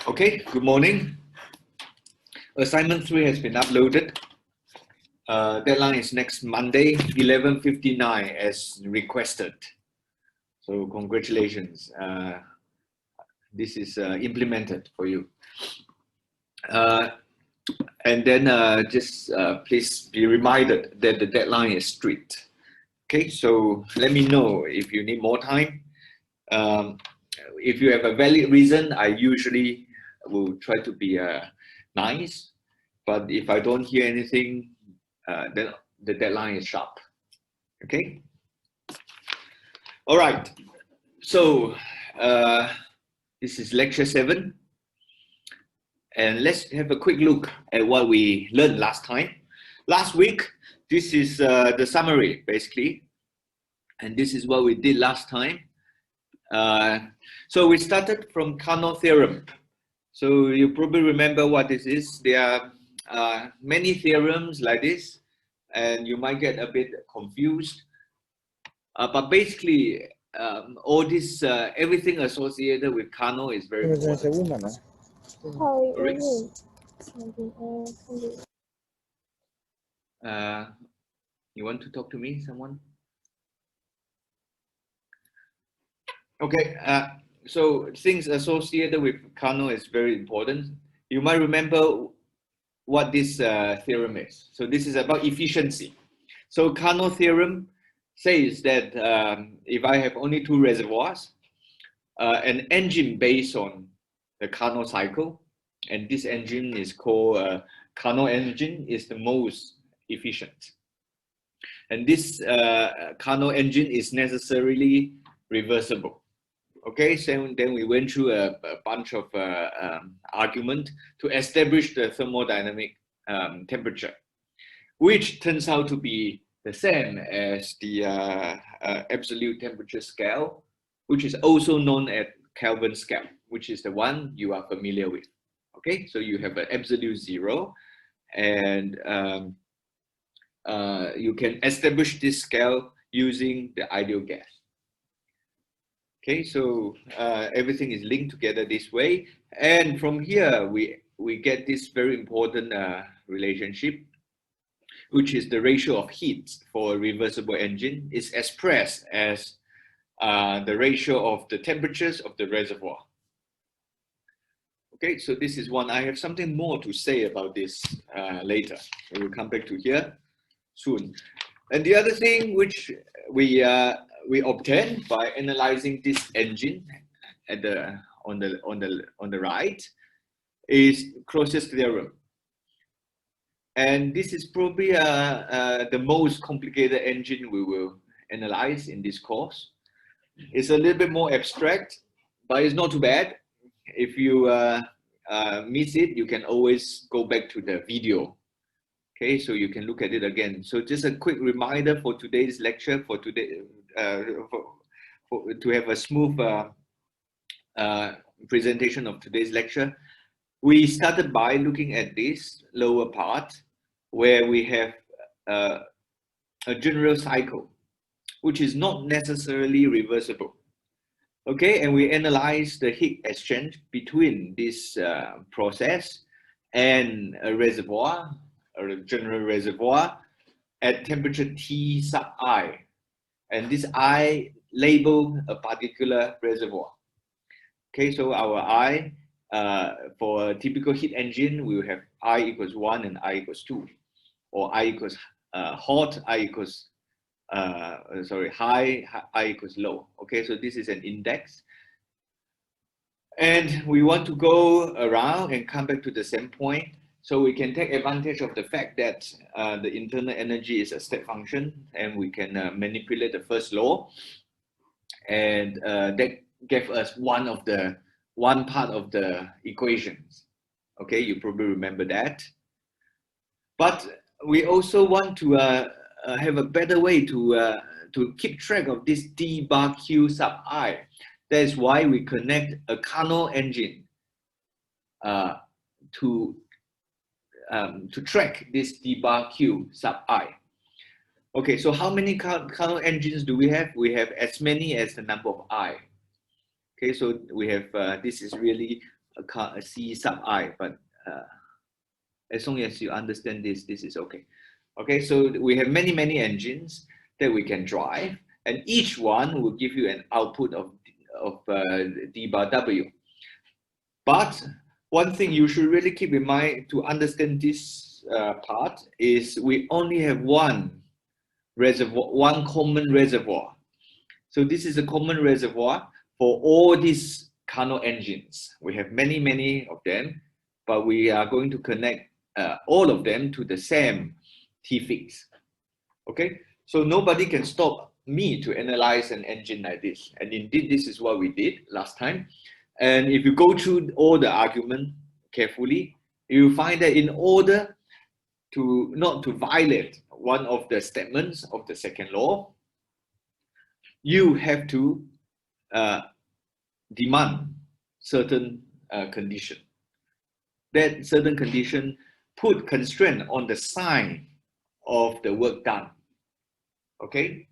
Okay, good morning. Assignment 3 has been uploaded. Deadline is next Monday, 11:59 as requested. So congratulations. This is implemented for you. And then just please be reminded that the deadline is strict. Okay, so let me know if you need more time. If you have a valid reason, I usually will try to be nice. But if I don't hear anything, then the deadline is sharp. Okay. All right. So this is lecture 7. And let's have a quick look at what we learned last time. Last week, this is the summary, basically. And this is what we did last time. So we started from Carnot theorem. So you probably remember what this is. There are many theorems like this, and you might get a bit confused. But basically, all this, everything associated with Carnot is very important. You want to talk to me, someone? Okay, so things associated with Carnot is very important. You might remember what this theorem is. So this is about efficiency. So Carnot theorem says that if I have only two reservoirs, an engine based on the Carnot cycle, and this engine is called Carnot engine, is the most efficient. And this Carnot engine is necessarily reversible. Okay, so then we went through a bunch of argument to establish the thermodynamic temperature, which turns out to be the same as the absolute temperature scale, which is also known as Kelvin scale, which is the one you are familiar with. Okay, so you have an absolute zero, and you can establish this scale using the ideal gas. Okay, so everything is linked together this way, and from here we get this very important relationship, which is the ratio of heat for a reversible engine is expressed as the ratio of the temperatures of the reservoir. Okay, so this is one. I have something more to say about this later. We will come back to here soon. And the other thing which we obtain by analyzing this engine at on the right is Clausius theorem, and this is probably the most complicated engine we will analyze in this course. It's a little bit more abstract, but it's not too bad. If you miss it, you can always go back to the video. Okay, so you can look at it again. So just a quick reminder for today's lecture, for today, to have a smooth presentation of today's lecture. We started by looking at this lower part where we have a general cycle, which is not necessarily reversible. Okay, and we analyze the heat exchange between this process and a reservoir, or a general reservoir, at temperature T sub I. And this I label a particular reservoir. Okay, so our I, for a typical heat engine, we will have I equals 1 and I equals 2. Or I equals hot, I equals, high, I equals low. Okay, so this is an index. And we want to go around and come back to the same point. So we can take advantage of the fact that the internal energy is a step function, and we can manipulate the first law, and that gave us one part of the equations. Okay, you probably remember that. But we also want to have a better way to keep track of this d bar q sub I. That is why we connect a Carnot engine to track this d bar q sub I. Okay, so how many Carnot engines do we have? We have as many as the number of I. Okay, so we have, this is really C sub I, but as long as you understand this, this is okay. Okay, so we have many engines that we can drive, and each one will give you an output of d bar W. But one thing you should really keep in mind to understand this part is we only have one reservoir, one common reservoir. So this is a common reservoir for all these Carnot engines. We have many of them, but we are going to connect all of them to the same T-fix. Okay, so nobody can stop me to analyze an engine like this. And indeed, this is what we did last time. And if you go through all the argument carefully, you find that in order to not to violate one of the statements of the second law, you have to demand certain condition. That certain condition put constraint on the sign of the work done. Okay,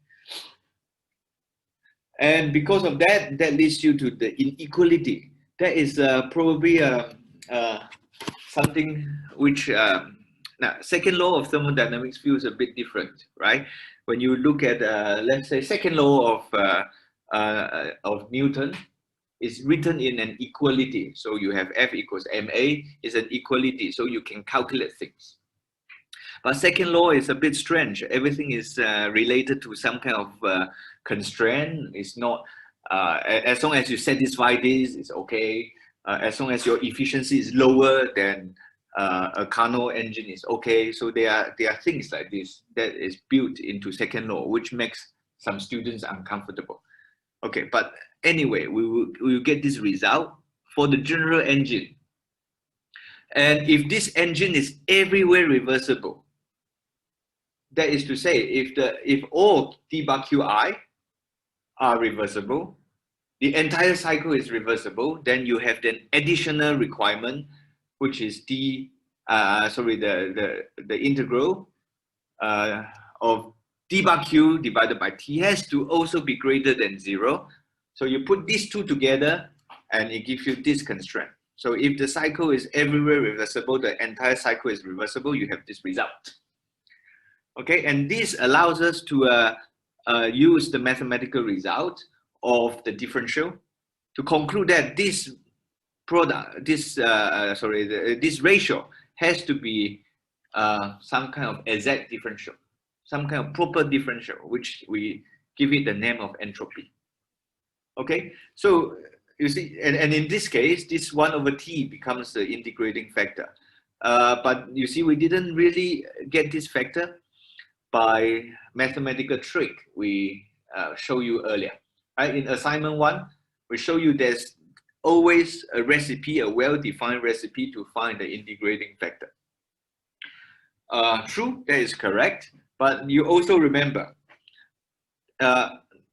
and because of that, that leads you to the inequality. That is probably something which now second law of thermodynamics feels a bit different, right? When you look at let's say second law of Newton is written in an equality. So you have F equals ma is an equality, so you can calculate things. But second law is a bit strange. Everything is related to some kind of constraint. It's not, as long as you satisfy this, it's okay. As long as your efficiency is lower than a Carnot engine is okay. So there are things like this that is built into second law, which makes some students uncomfortable. Okay, but anyway, we will get this result for the general engine. And if this engine is everywhere reversible, that is to say, if all d bar qi are reversible, the entire cycle is reversible, then you have an additional requirement, which is the integral of d bar q divided by t has to also be greater than 0. So you put these two together and it gives you this constraint. So if the cycle is everywhere reversible, the entire cycle is reversible, you have this result. Okay, and this allows us to use the mathematical result of the differential to conclude that this product, this ratio has to be some kind of exact differential, some kind of proper differential, which we give it the name of entropy. Okay, so you see, and in this case, this 1 over t becomes the integrating factor. But you see, we didn't really get this factor by mathematical trick we show you earlier. Right? In assignment 1, we show you there's always a recipe, a well-defined recipe to find the integrating factor. True, that is correct. But you also remember,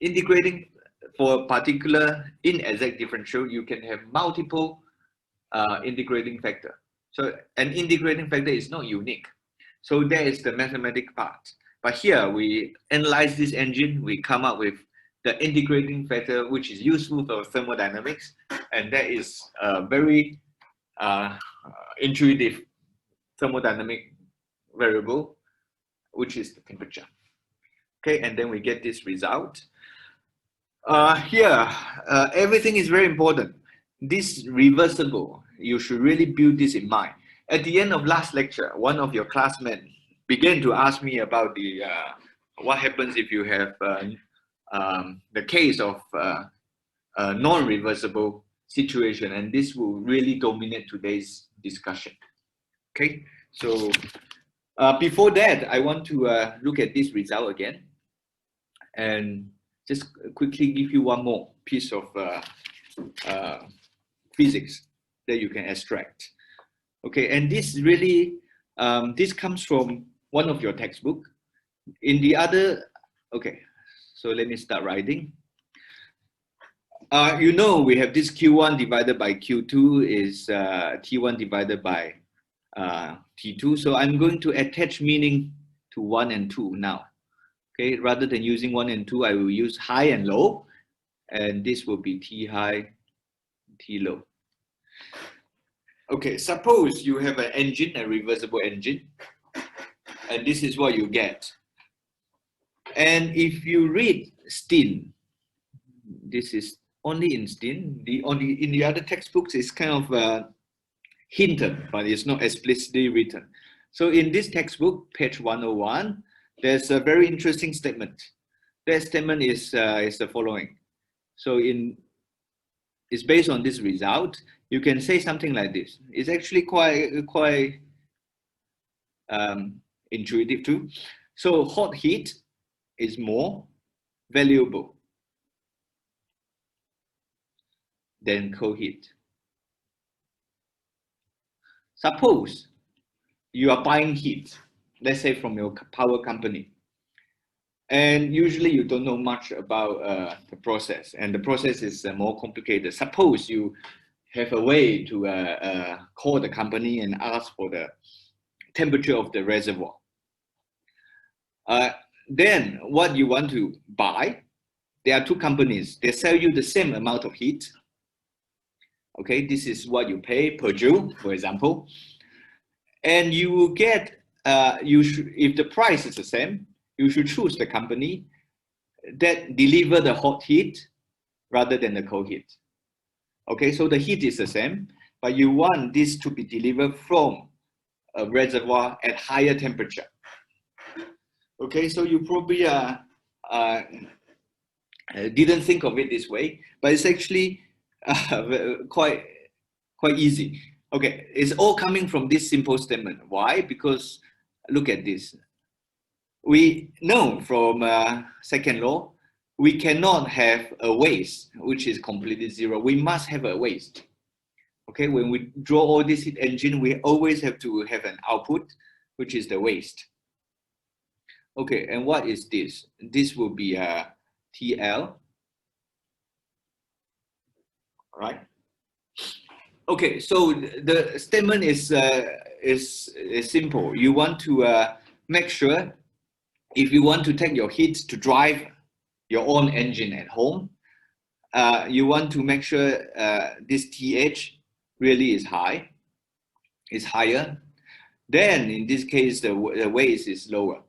integrating for a particular inexact differential, you can have multiple integrating factor. So an integrating factor is not unique. So that is the mathematical part. But here we analyze this engine, we come up with the integrating factor, which is useful for thermodynamics, and that is a very intuitive thermodynamic variable, which is the temperature. Okay, and then we get this result. Here, everything is very important. This reversible, you should really build this in mind. At the end of last lecture, one of your classmates began to ask me about the what happens if you have the case of a non-reversible situation, and this will really dominate today's discussion. Okay, so before that, I want to look at this result again and just quickly give you one more piece of physics that you can extract. Okay, and this really, this comes from one of your textbook. In the other, okay, so let me start writing. You know, we have this Q1 divided by Q2 is T1 divided by T2. So I'm going to attach meaning to 1 and 2 now. Okay, rather than using 1 and 2, I will use high and low, and this will be T high, T low. Okay, suppose you have an engine, a reversible engine, and this is what you get. And if you read Steen, this is only in Steen, in the other textbooks it's kind of hinted, but it's not explicitly written. So in this textbook, page 101, there's a very interesting statement. That statement is the following. So it's based on this result. You can say something like this. It's actually quite intuitive too. So hot heat is more valuable than cold heat. Suppose you are buying heat, let's say from your power company, and usually you don't know much about the process, and the process is more complicated. Suppose you have a way to call the company and ask for the temperature of the reservoir. Then what you want to buy, there are two companies, they sell you the same amount of heat. Okay, this is what you pay per joule, for example. And you will get, if the price is the same, you should choose the company that deliver the hot heat rather than the cold heat. Okay, so the heat is the same, but you want this to be delivered from a reservoir at higher temperature. Okay, so you probably didn't think of it this way, but it's actually quite easy. Okay, it's all coming from this simple statement. Why? Because look at this. We know from second law, we cannot have a waste which is completely zero. We must have a waste. Okay, when we draw all this heat engine, we always have to have an output, which is the waste. Okay, and what is this? This will be TL, right? Okay, so the statement is simple. You want to make sure, if you want to take your heat to drive your own engine at home, you want to make sure this TH really is high, is higher. Then in this case, the waste is lower.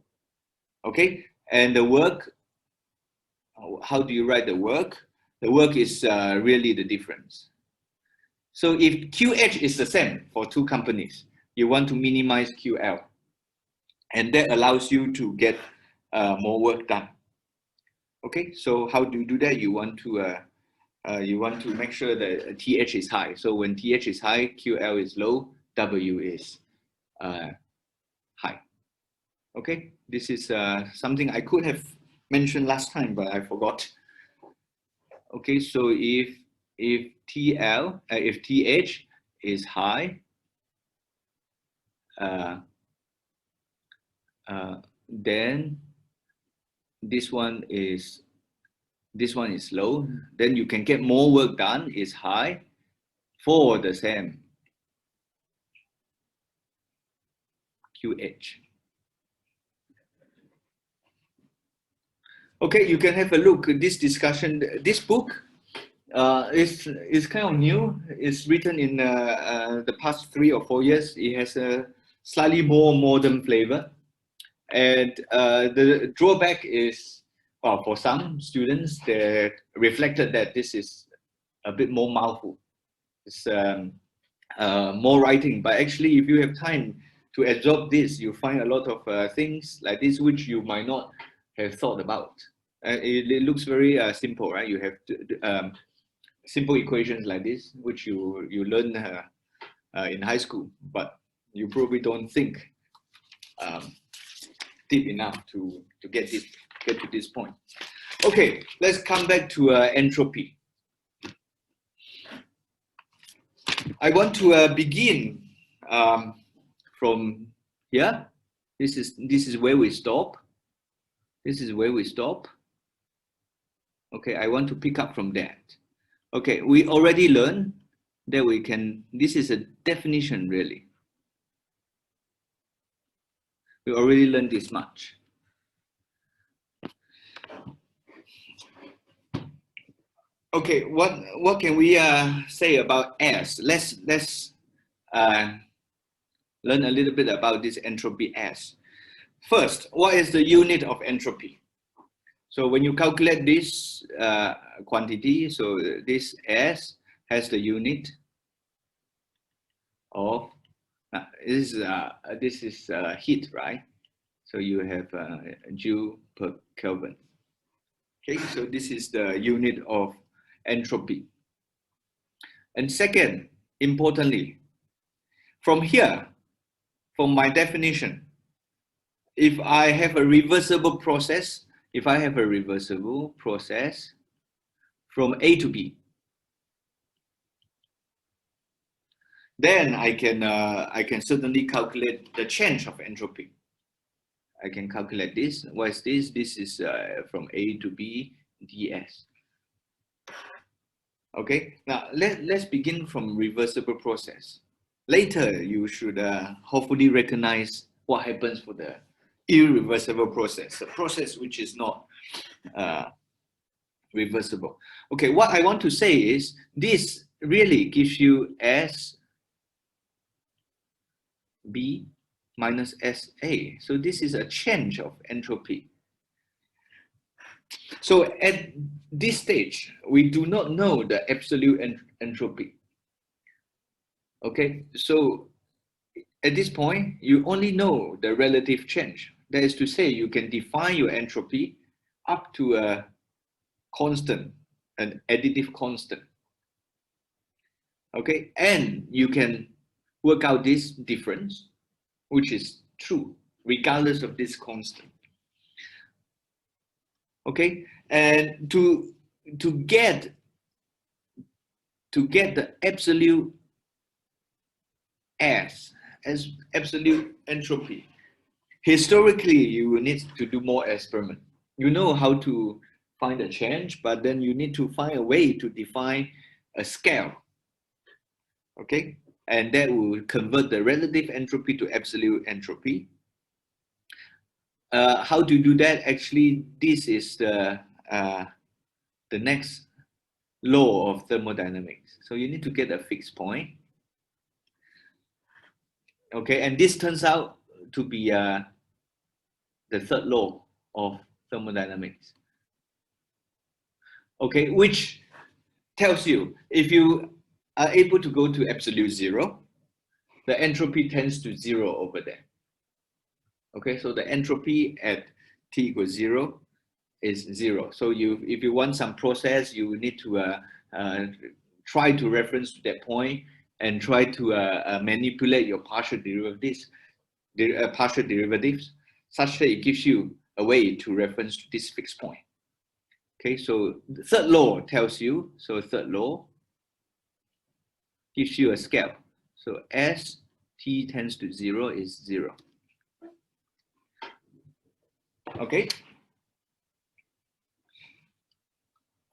Okay, and the work, how do you write the work? The work is really the difference. So if QH is the same for two companies, you want to minimize QL. And that allows you to get more work done. Okay, so how do you do that? You want to make sure that TH is high. So when TH is high, QL is low, W is high. Okay, this is something I could have mentioned last time, but I forgot. Okay, so if TH is high, then this one is low. Then you can get more work done, is high, for the same QH. Okay, you can have a look at this discussion. This book is kind of new. It's written in the past 3 or 4 years. It has a slightly more modern flavor. And the drawback is, well, for some students, they reflected that this is a bit more mouthful. It's more writing, but actually, if you have time to absorb this, you find a lot of things like this which you might not have thought about. It looks very simple, right? You have simple equations like this, which you learn in high school, but you probably don't think deep enough to get to this point. Okay, let's come back to entropy. I want to begin from here. This is where we stop. This is where we stop. Okay, I want to pick up from that. Okay, we already learned that we can, this is a definition really. We already learned this much. Okay, what can we say about S? Let's learn a little bit about this entropy S. First, what is the unit of entropy? So when you calculate this quantity, so this S has the unit of this is heat, right? So you have joule per Kelvin. Okay, so this is the unit of entropy. And second, importantly, from here, from my definition, if I have a reversible process, from A to B, then I can certainly calculate the change of entropy. I can calculate this. What is this? This is from A to B ds. Okay, now let's begin from reversible process. Later, you should hopefully recognize what happens for the irreversible process, a process which is not reversible. Okay, what I want to say is this really gives you S B minus SA. So this is a change of entropy. So at this stage, we do not know the absolute entropy. Okay, so at this point, you only know the relative change. That is to say, you can define your entropy up to a constant, an additive constant. Okay, and you can work out this difference, which is true, regardless of this constant. Okay, and to get the absolute as absolute entropy, historically you will need to do more experiment. You know how to find a change, but then you need to find a way to define a scale. Okay, and that will convert the relative entropy to absolute entropy. How to do that? Actually, this is the next law of thermodynamics. So you need to get a fixed point. Okay, and this turns out to be the third law of thermodynamics. Okay, which tells you if you are able to go to absolute zero, the entropy tends to zero over there. Okay, so the entropy at t equals 0 is 0. So if you want some process, you need to try to reference to that point and try to manipulate your partial derivatives, such that it gives you a way to reference to this fixed point. Okay, so the third law tells you, so third law gives you a scale. So as t tends to 0 is 0. Okay.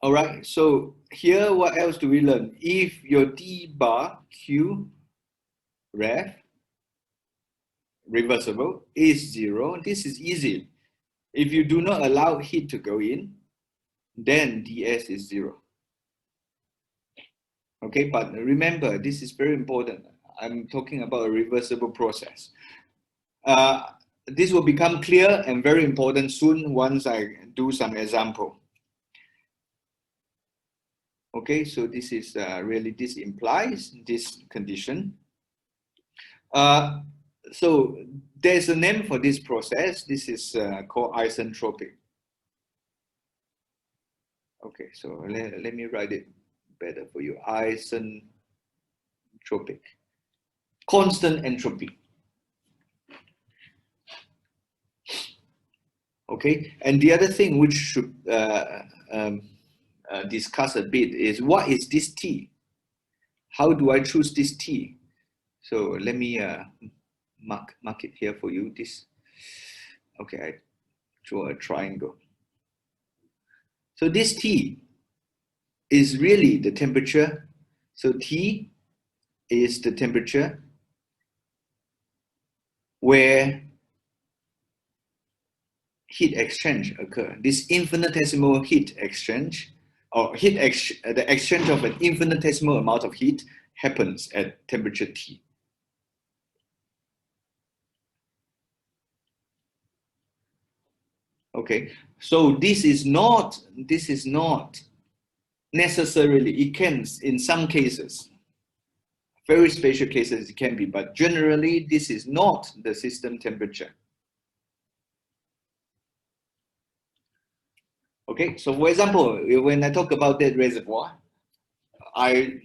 All right. So here, what else do we learn? If your d bar q ref reversible is 0, this is easy. If you do not allow heat to go in, then ds is 0. Okay, but remember, this is very important. I'm talking about a reversible process. This will become clear and very important soon once I do some example. Okay, so this is really, this implies this condition. So there's a name for this process. This is called isentropic. Okay, so let me write it better for you. Isentropic. Constant entropy. Okay, and the other thing which should discuss a bit is what is this T? How do I choose this T? So let me mark it here for you. This, okay, I draw a triangle. So this T is really the temperature. So T is the temperature where heat exchange occur. This infinitesimal heat exchange, or the exchange of an infinitesimal amount of heat happens at temperature T. Okay, so this is not necessarily, it can, in some cases, very special cases it can be, but generally this is not the system temperature. Okay, so for example, when I talk about that reservoir, I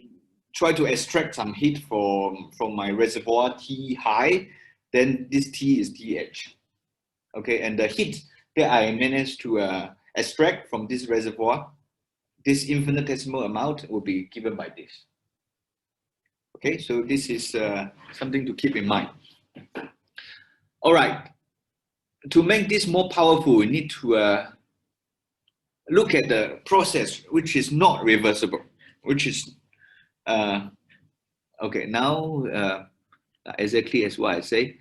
try to extract some heat from my reservoir T high, then this T is TH. Okay, and the heat that I managed to extract from this reservoir, this infinitesimal amount will be given by this. Okay, so this is something to keep in mind. All right, to make this more powerful, we need to look at the process which is not reversible, which is, okay, now exactly as what I say,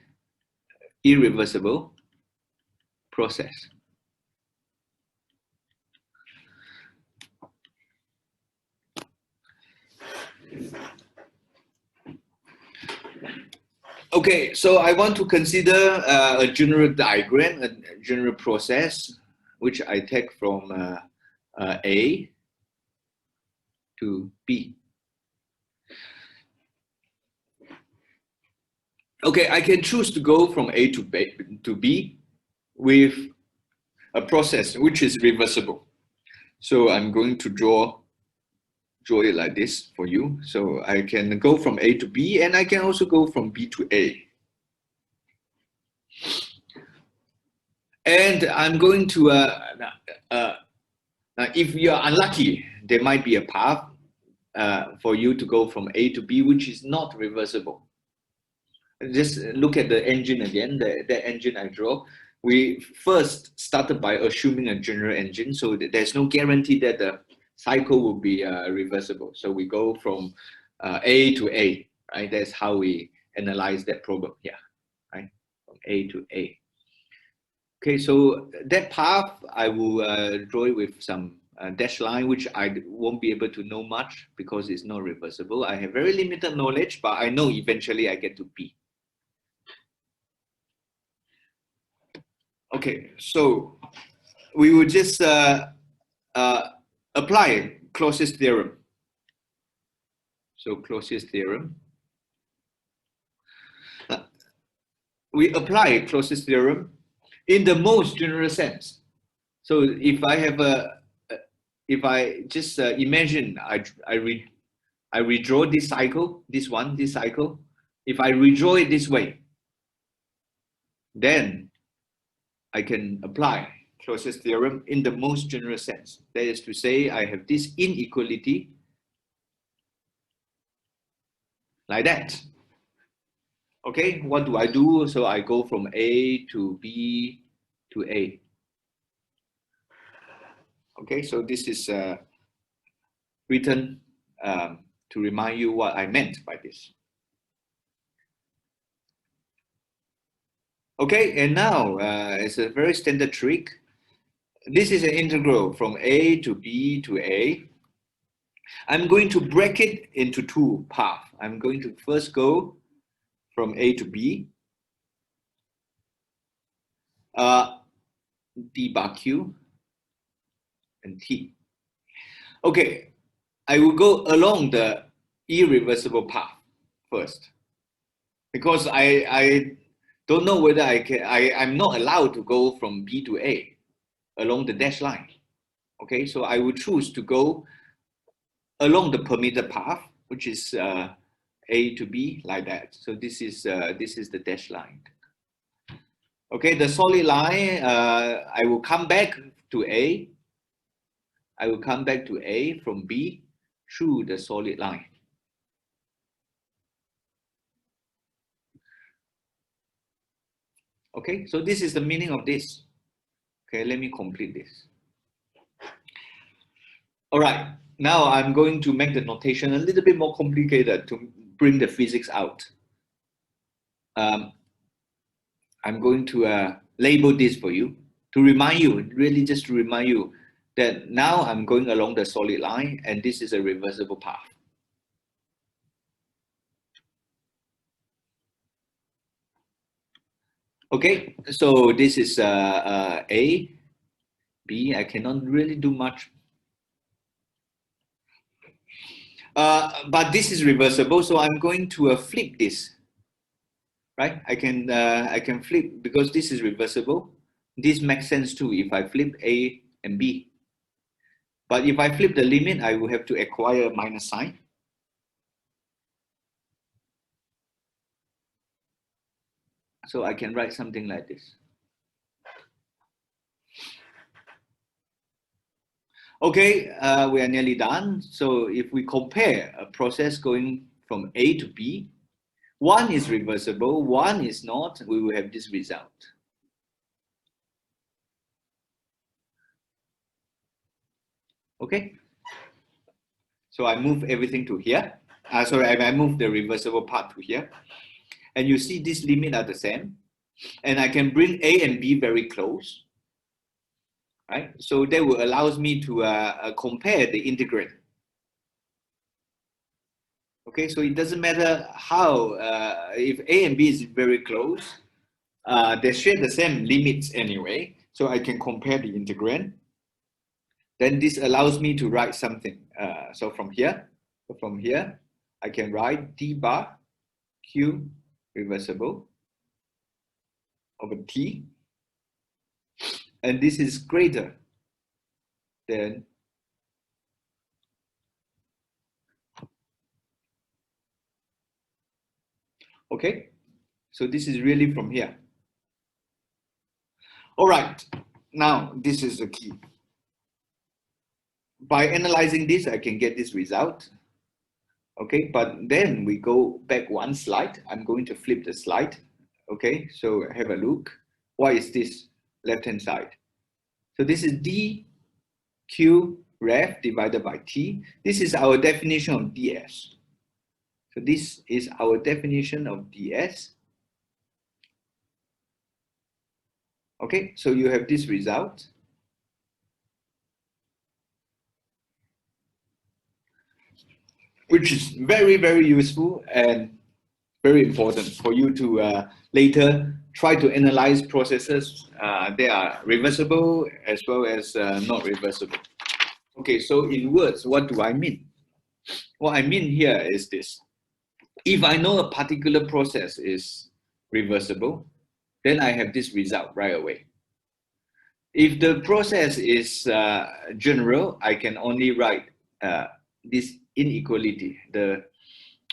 irreversible process. Okay, so I want to consider a general diagram, a general process, which I take from A to B. Okay, I can choose to go from A to B with a process which is reversible. So I'm going to draw it like this for you. So I can go from A to B, and I can also go from B to A. And I'm going to, if you're unlucky, there might be a path for you to go from A to B, which is not reversible. Just look at the engine again, the engine I draw. We first started by assuming a general engine, so there's no guarantee that the cycle will be reversible. So we go from A to A, right? That's how we analyze that problem here, right? From A to A. Okay, so that path, I will draw it with some dashed line, which I won't be able to know much because it's not reversible. I have very limited knowledge, but I know eventually I get to B. Okay, so we will just apply Clausius theorem. So Clausius theorem. We apply Clausius theorem in the most general sense. So if I have if I just imagine I redraw this cycle, this cycle. If I redraw it this way, then I can apply Clausius theorem in the most general sense. That is to say, I have this inequality like that. Okay, what do I do? So I go from A to B to A. Okay, so this is written to remind you what I meant by this. Okay, and now it's a very standard trick. This is an integral from A to B to A. I'm going to break it into two paths. I'm going to first go from A to B, D bar Q and T. Okay, I will go along the irreversible path first, because I don't know whether I'm not allowed to go from B to A along the dashed line. Okay, so I will choose to go along the permitted path, which is A to B like that. So this is the dashed line. Okay, the solid line, I will come back to A. I will come back to A from B through the solid line. Okay, so this is the meaning of this. Okay, let me complete this. All right, now I'm going to make the notation a little bit more complicated to bring the physics out. I'm going to label this for you to remind you, really just to remind you that now I'm going along the solid line and this is a reversible path. Okay, so this is A, B, I cannot really do much. But this is reversible, so I'm going to flip this, right? I can flip because this is reversible. This makes sense too if I flip A and B. But if I flip the limit, I will have to acquire minus sign. So I can write something like this. Okay, we are nearly done. So if we compare a process going from A to B, one is reversible, one is not, we will have this result. Okay, so I move everything to here. Sorry, I move the reversible part to here. And you see these limits are the same. And I can bring A and B very close. Right? So that will allows me to compare the integrand. Okay, so it doesn't matter how, if A and B is very close, they share the same limits anyway. So I can compare the integrand. Then this allows me to write something. So from here, I can write d bar q reversible over t. And this is greater than okay, so this is really from here. All right, now this is the key. By analyzing this, I can get this result. Okay, but then we go back one slide. I'm going to flip the slide. Okay, so have a look. What is this left-hand side? So this is d q ref divided by t. This is our definition of ds. So this is our definition of ds. Okay, so you have this result. Which is very, very useful and very important for you to later try to analyze processes. They are reversible as well as not reversible. Okay, so in words, what do I mean? What I mean here is this. If I know a particular process is reversible, then I have this result right away. If the process is general, I can only write this inequality.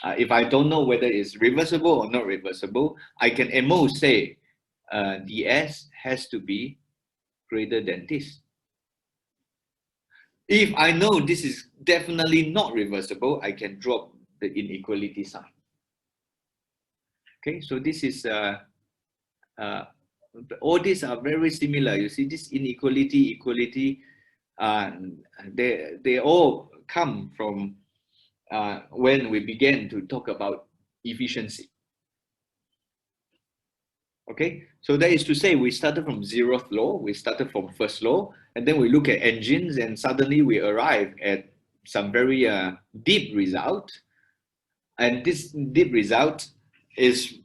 If I don't know whether it's reversible or not reversible, I can at most say ds has to be greater than this. If I know this is definitely not reversible, I can drop the inequality sign. Okay, so this is all these are very similar. You see this inequality, equality, they all come from when we began to talk about efficiency. Okay, so that is to say we started from 0th law, we started from first law, and then we look at engines and suddenly we arrive at some very deep result. And this deep result is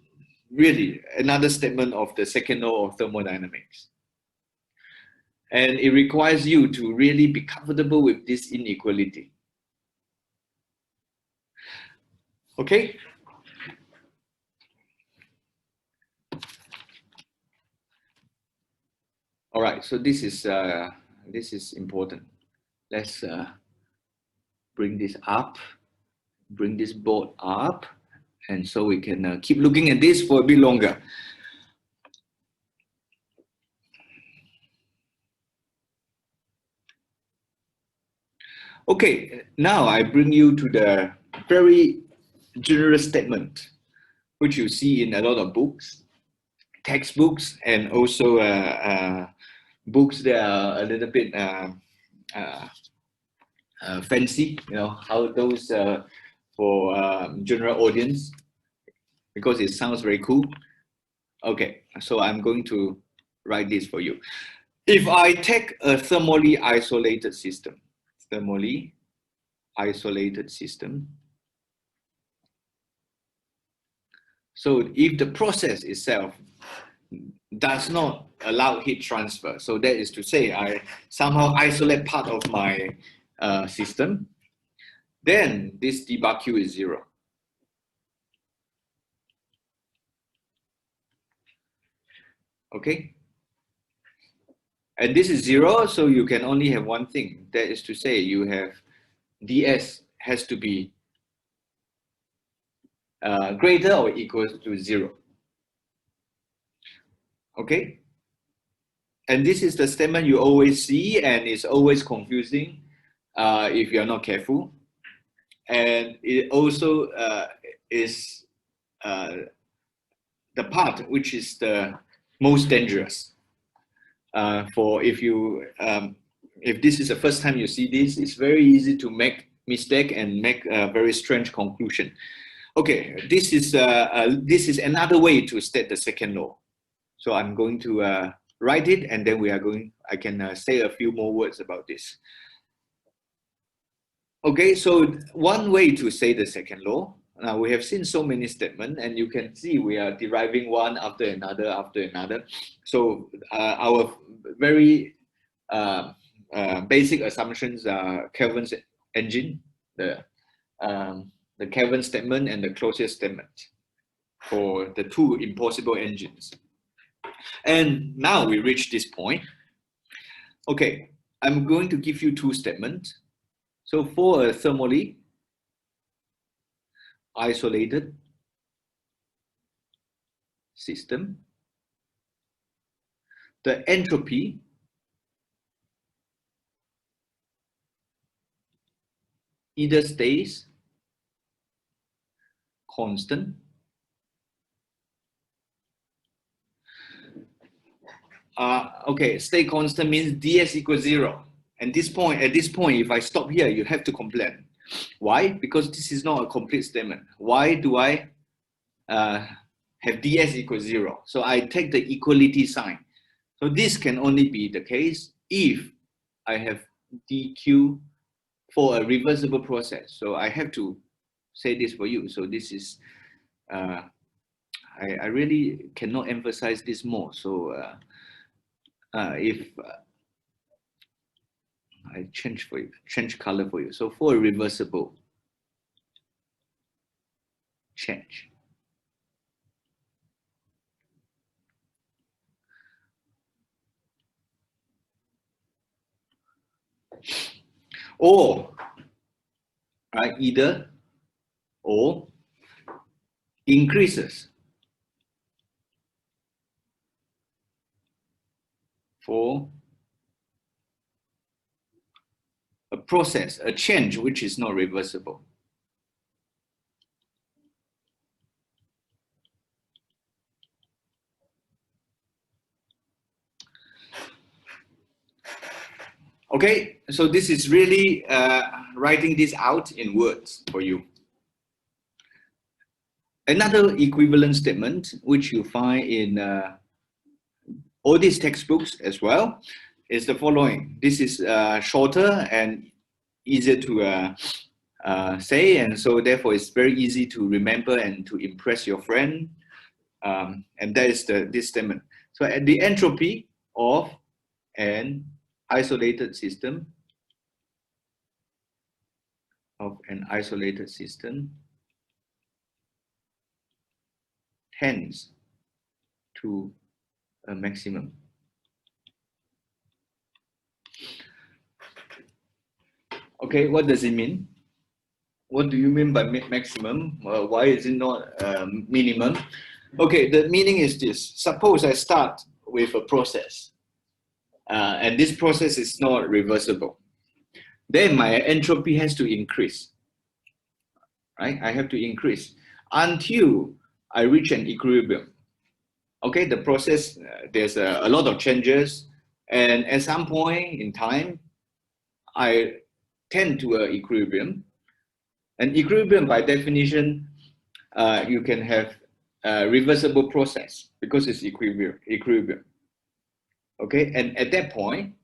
really another statement of the second law of thermodynamics. And it requires you to really be comfortable with this inequality. Okay? All right, so this is important. Let's bring this up, bring this board up, and so we can keep looking at this for a bit longer. Okay, now I bring you to the very general statement, which you see in a lot of books, textbooks, and also books that are a little bit fancy, you know, how those for general audience, because it sounds very cool. Okay, so I'm going to write this for you. If I take a thermally isolated system, so if the process itself does not allowed heat transfer. So that is to say, I somehow isolate part of my system. Then this d bar q is 0. Okay. And this is 0, so you can only have one thing. That is to say, you have ds has to be greater or equal to 0. Okay. And this is the statement you always see, and it's always confusing if you're not careful. And it also is the part which is the most dangerous. For if this is the first time you see this, it's very easy to make mistake and make a very strange conclusion. Okay, this is another way to state the second law. So I'm going to write it, and then I can say a few more words about this. Okay, so one way to say the second law. Now we have seen so many statements, and you can see we are deriving one after another. So our very basic assumptions are Kelvin's engine, the Kelvin statement and the closure statement for the two impossible engines. And now we reach this point. Okay, I'm going to give you two statements. So for a thermally isolated system, the entropy either stays constant okay, stay constant means ds equals 0. And at this point, if I stop here, you have to complain. Why? Because this is not a complete statement. Why do I have ds equals 0? So I take the equality sign. So this can only be the case if I have dq for a reversible process. So I have to say this for you. So this is, I really cannot emphasize this more. So if I change color for you. So for a reversible change, or either or increases for a process, a change which is not reversible. Okay, so this is really writing this out in words for you. Another equivalent statement, which you find in all these textbooks as well, is the following. This is shorter and easier to say, and so therefore it's very easy to remember and to impress your friend. And that is this statement. So at the entropy of an isolated system tends to a maximum. Okay, what does it mean? What do you mean by maximum? Why is it not minimum? Okay, the meaning is this. Suppose I start with a process, and this process is not reversible. Then my entropy has to increase, right? I have to increase until I reach an equilibrium. Okay, the process, there's a lot of changes, and at some point in time, I tend to an equilibrium. An equilibrium, by definition, you can have a reversible process because it's equilibrium. Okay, and at that point,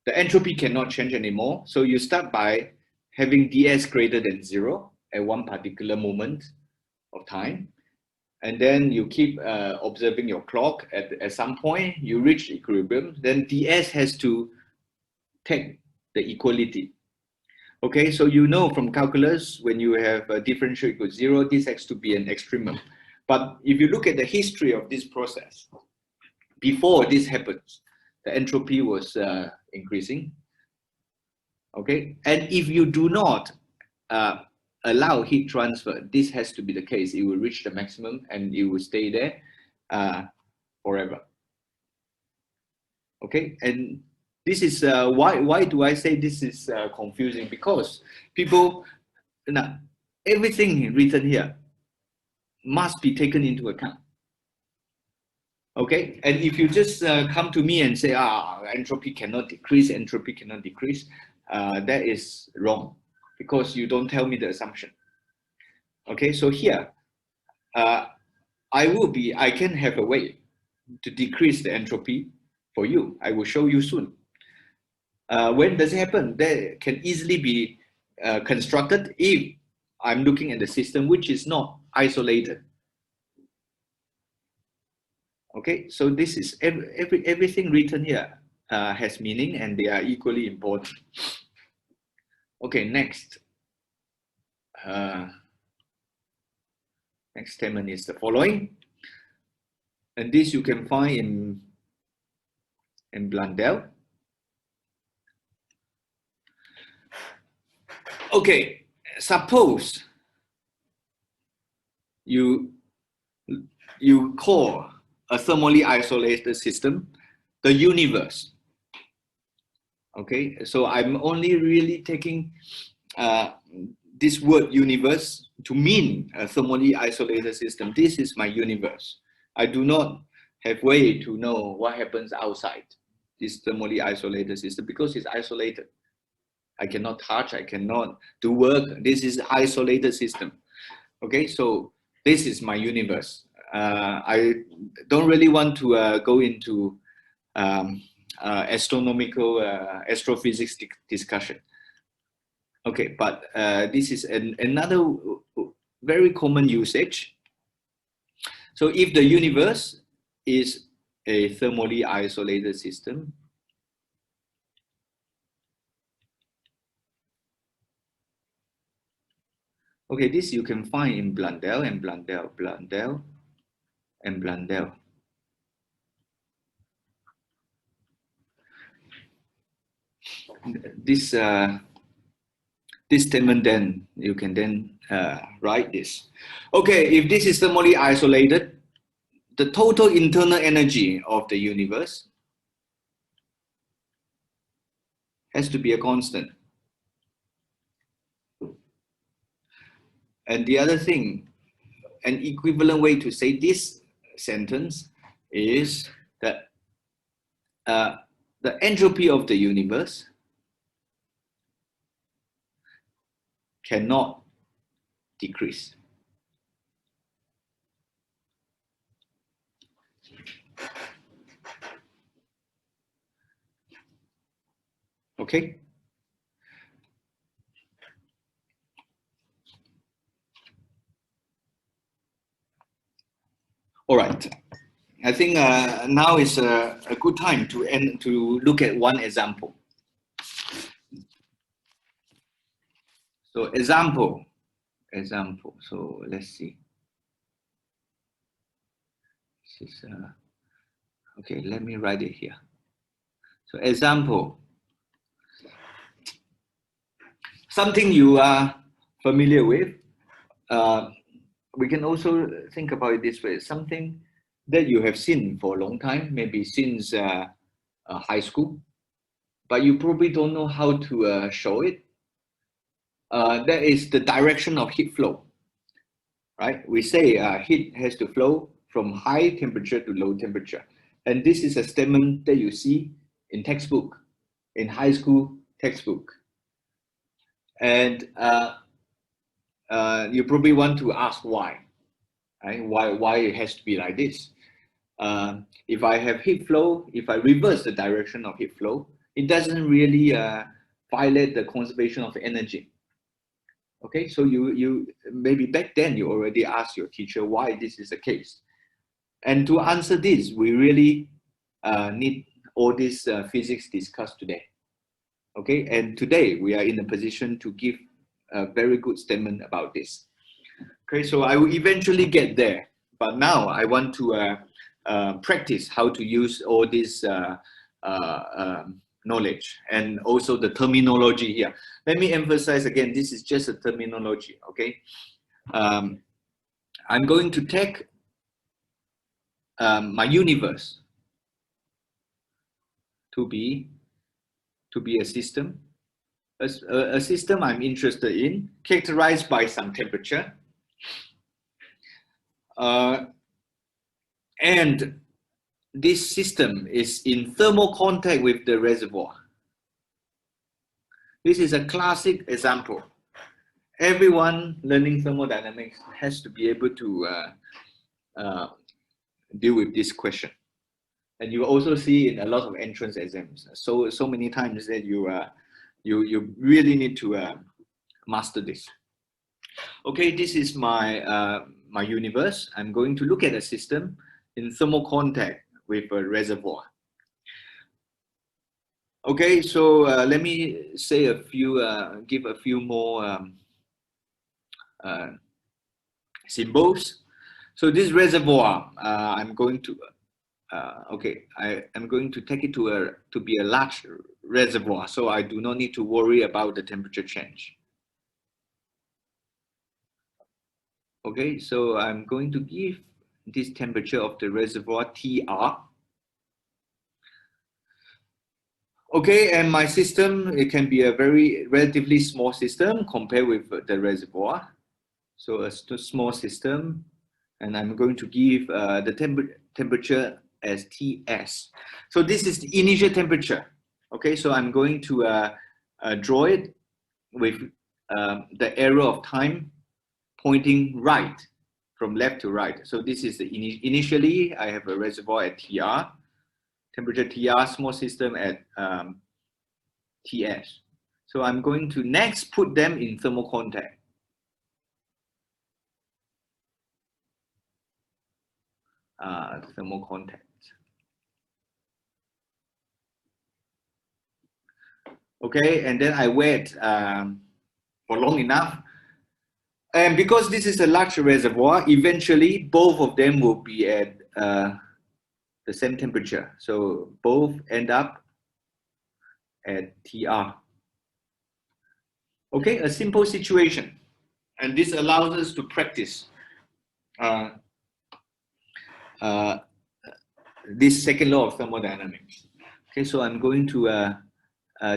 the entropy cannot change anymore. So you start by having ds greater than 0 at one particular moment of time. and then you keep observing your clock. At some point, you reach equilibrium. Then ds has to take the equality. Okay, so you know from calculus, when you have a differential equals 0, this has to be an extremum. But if you look at the history of this process, before this happens, the entropy was increasing. Okay, and if you do not allow heat transfer, this has to be the case. It will reach the maximum and it will stay there forever. Okay, and this is why do I say this is confusing? Because people, now, everything written here must be taken into account. Okay, and if you just come to me and say, entropy cannot decrease, entropy cannot decrease, that is wrong, because you don't tell me the assumption. Okay, so here, I can have a way to decrease the entropy for you. I will show you soon. When does it happen? That can easily be constructed if I'm looking at the system which is not isolated. Okay, so this is everything written here has meaning, and they are equally important. Okay, next. Next statement is the following, and this you can find in Blundell. Okay, suppose you call a thermally isolated system the universe. Okay, so I'm only really taking this word universe to mean a thermally isolated system. This is my universe. I do not have way to know what happens outside this thermally isolated system because it's isolated. I cannot touch, I cannot do work. This is isolated system. Okay, so this is my universe. I don't really want to go into astronomical astrophysics discussion. Okay, but this is another very common usage. So if the universe is a thermally isolated system, okay, this you can find in Blundell and Blundell, Blundell and Blundell. This statement, then you can then write this. Okay, if this is thermally isolated, the total internal energy of the universe has to be a constant. And the other thing, an equivalent way to say this sentence is that the entropy of the universe cannot decrease. Okay? All right. I think now is a good time to look at one example. So example. So let's see. This is okay. Let me write it here. So example. Something you are familiar with. We can also think about it this way: something that you have seen for a long time, maybe since high school, but you probably don't know how to show it. That is the direction of heat flow, right? We say heat has to flow from high temperature to low temperature. And this is a statement that you see in textbook, in high school textbook. And you probably want to ask why, right? Why it has to be like this? If I have heat flow, if I reverse the direction of heat flow, it doesn't really violate the conservation of energy. Okay, so you maybe back then you already asked your teacher why this is the case. And to answer this, we really need all this physics discussed today. Okay, and today we are in a position to give a very good statement about this. Okay, so I will eventually get there, but now I want to practice how to use all this knowledge and also the terminology here. Let me emphasize again, this is just a terminology, okay? I'm going to take my universe to be a system, a system I'm interested in, characterized by some temperature. And this system is in thermal contact with the reservoir. This is a classic example. Everyone learning thermodynamics has to be able to deal with this question. And you also see in a lot of entrance exams, so many times that you really need to master this. Okay, this is my my universe. I'm going to look at a system in thermal contact with a reservoir. Okay, so let me say a few, give a few more symbols. So this reservoir, I'm going to, okay, I am going to take it to be a large reservoir, so I do not need to worry about the temperature change. Okay, so I'm going to give this temperature of the reservoir TR. Okay, and my system, it can be a very relatively small system compared with the reservoir. So a small system, and I'm going to give the temperature as TS. So this is the initial temperature. Okay, so I'm going to draw it with the arrow of time pointing right, from left to right. So this is the initially I have a reservoir at TR, temperature TR, small system at TS. So I'm going to next put them in thermal contact. Thermal contact. Okay, and then I wait for long enough. And because this is a large reservoir, eventually both of them will be at the same temperature. So both end up at TR. Okay, a simple situation. And this allows us to practice this second law of thermodynamics. Okay, so I'm going to,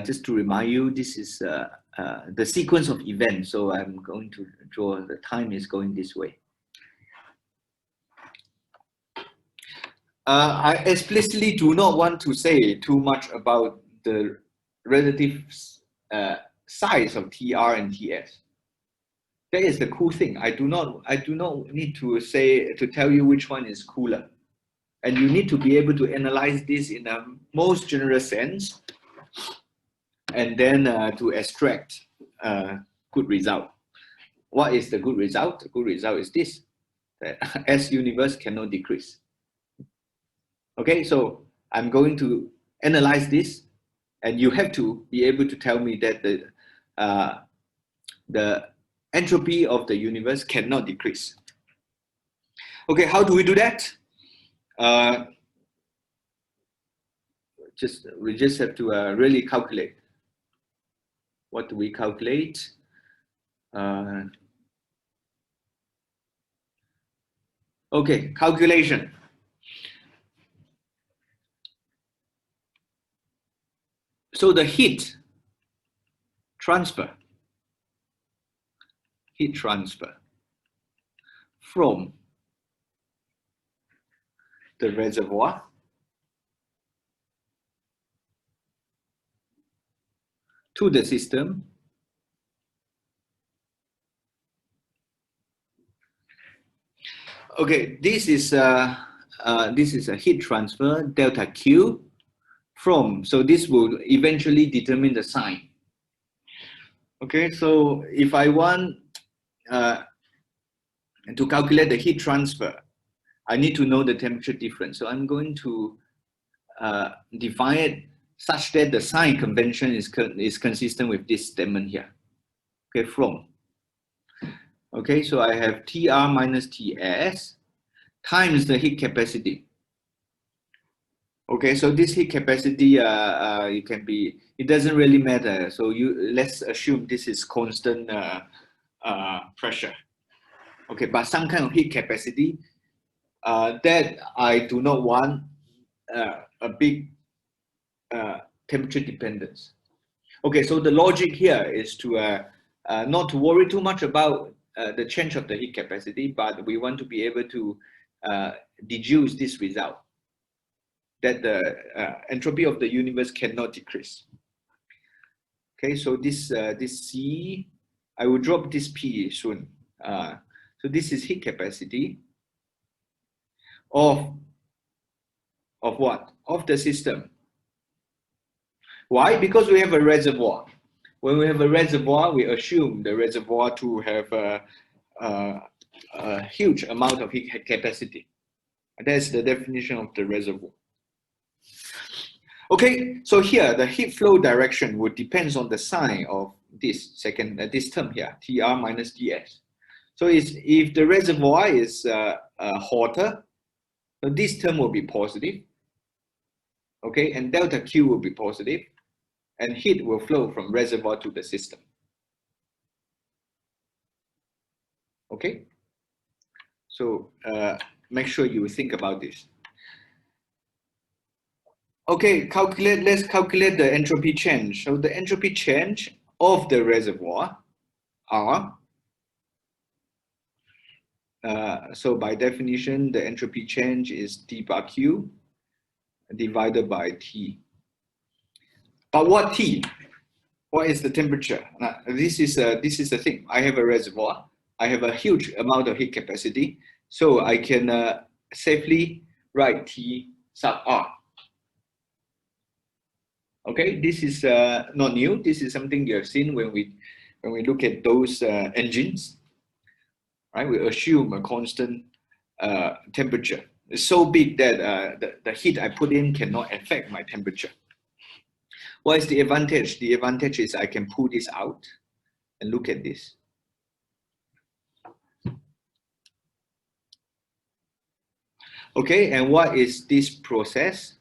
just to remind you, this is the sequence of events. So I'm going to draw, the time is going this way. I explicitly do not want to say too much about the relative size of TR and TS. That is the cool thing. I do not need to tell you which one is cooler. And you need to be able to analyze this in a most general sense, and then to extract a good result. What is the good result? The good result is this, that S universe cannot decrease. Okay, so I'm going to analyze this, and you have to be able to tell me that the entropy of the universe cannot decrease. Okay, how do we do that? We just have to really calculate. What do we calculate? Okay, calculation. So the heat transfer from the reservoir to the system okay, this is a heat transfer delta Q from, so this will eventually determine the sign. Okay, so if I want to calculate the heat transfer, I need to know the temperature difference. So I'm going to define it such that the sign convention is consistent with this statement here. Okay, from. Okay, so I have TR minus TS times the heat capacity. Okay, so this heat capacity, it can be, it doesn't really matter. So let's assume this is constant pressure. Okay, but some kind of heat capacity that I do not want a big temperature dependence. Okay, so the logic here is to not to worry too much about the change of the heat capacity, but we want to be able to deduce this result, that the entropy of the universe cannot decrease. Okay, so this C, I will drop this P soon. So this is heat capacity of what? Of the system. Why? Because we have a reservoir. When we have a reservoir, we assume the reservoir to have a huge amount of heat capacity. That's the definition of the reservoir. Okay, so here the heat flow direction would depends on the sign of this this term here, TR minus TS. So if the reservoir is hotter, so this term will be positive. Okay, and delta Q will be positive, and heat will flow from reservoir to the system. Okay, so make sure you think about this. Okay, let's calculate the entropy change. So the entropy change of the reservoir are, so by definition, the entropy change is T bar Q divided by T. But what T? What is the temperature? Now, this is the thing. I have a reservoir. I have a huge amount of heat capacity, so I can safely write T sub R. Okay, this is not new. This is something you have seen when we look at those engines. Right, we assume a constant temperature. It's so big that the heat I put in cannot affect my temperature. What is the advantage? The advantage is I can pull this out and look at this. Okay, and what is this process?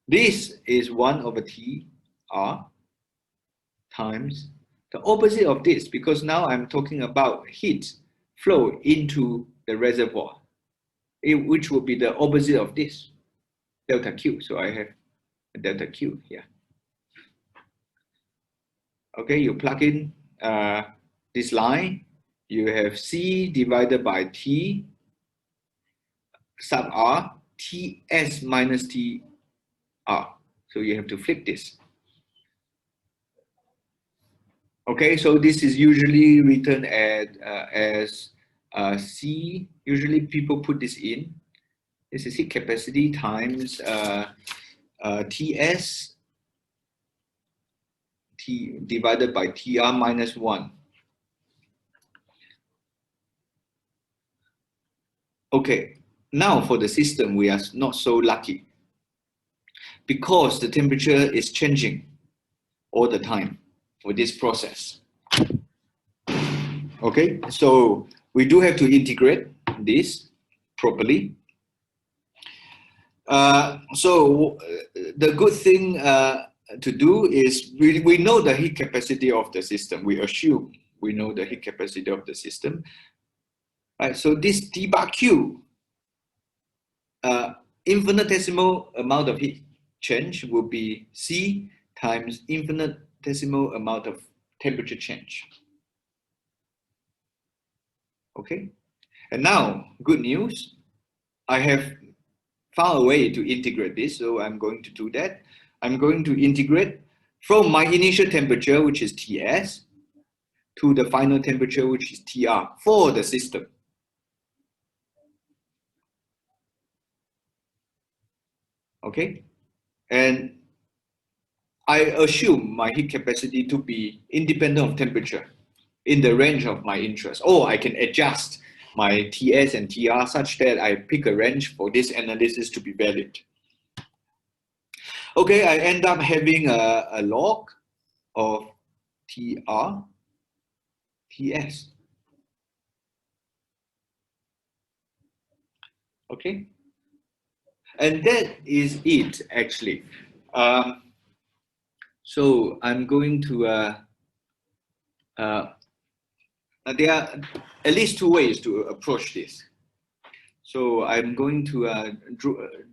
This is 1 over T R times the opposite of this, because now I'm talking about heat flow into the reservoir, which will be the opposite of this, delta Q. So I have a delta Q here. Okay, you plug in this line, you have C divided by T sub R, Ts minus TR. So you have to flip this. Okay, so this is usually written as C. Usually people put this in. This is heat capacity times Ts T divided by TR minus 1. Okay, now for the system, we are not so lucky because the temperature is changing all the time for this process. Okay, so we do have to integrate this properly. So the good thing to do is we know the heat capacity of the system. We assume we know the heat capacity of the system. Right, so this T bar Q, infinitesimal amount of heat change will be C times infinitesimal amount of temperature change. Okay, and now good news, I have found a way to integrate this, so I'm going to do that. I'm going to integrate from my initial temperature, which is Ts, to the final temperature, which is Tr for the system. Okay, and I assume my heat capacity to be independent of temperature in the range of my interest. Or I can adjust my TS and TR such that I pick a range for this analysis to be valid. Okay, I end up having a log of TR, TS. Okay, and that is it actually. So I'm going to, there are at least two ways to approach this. So I'm going to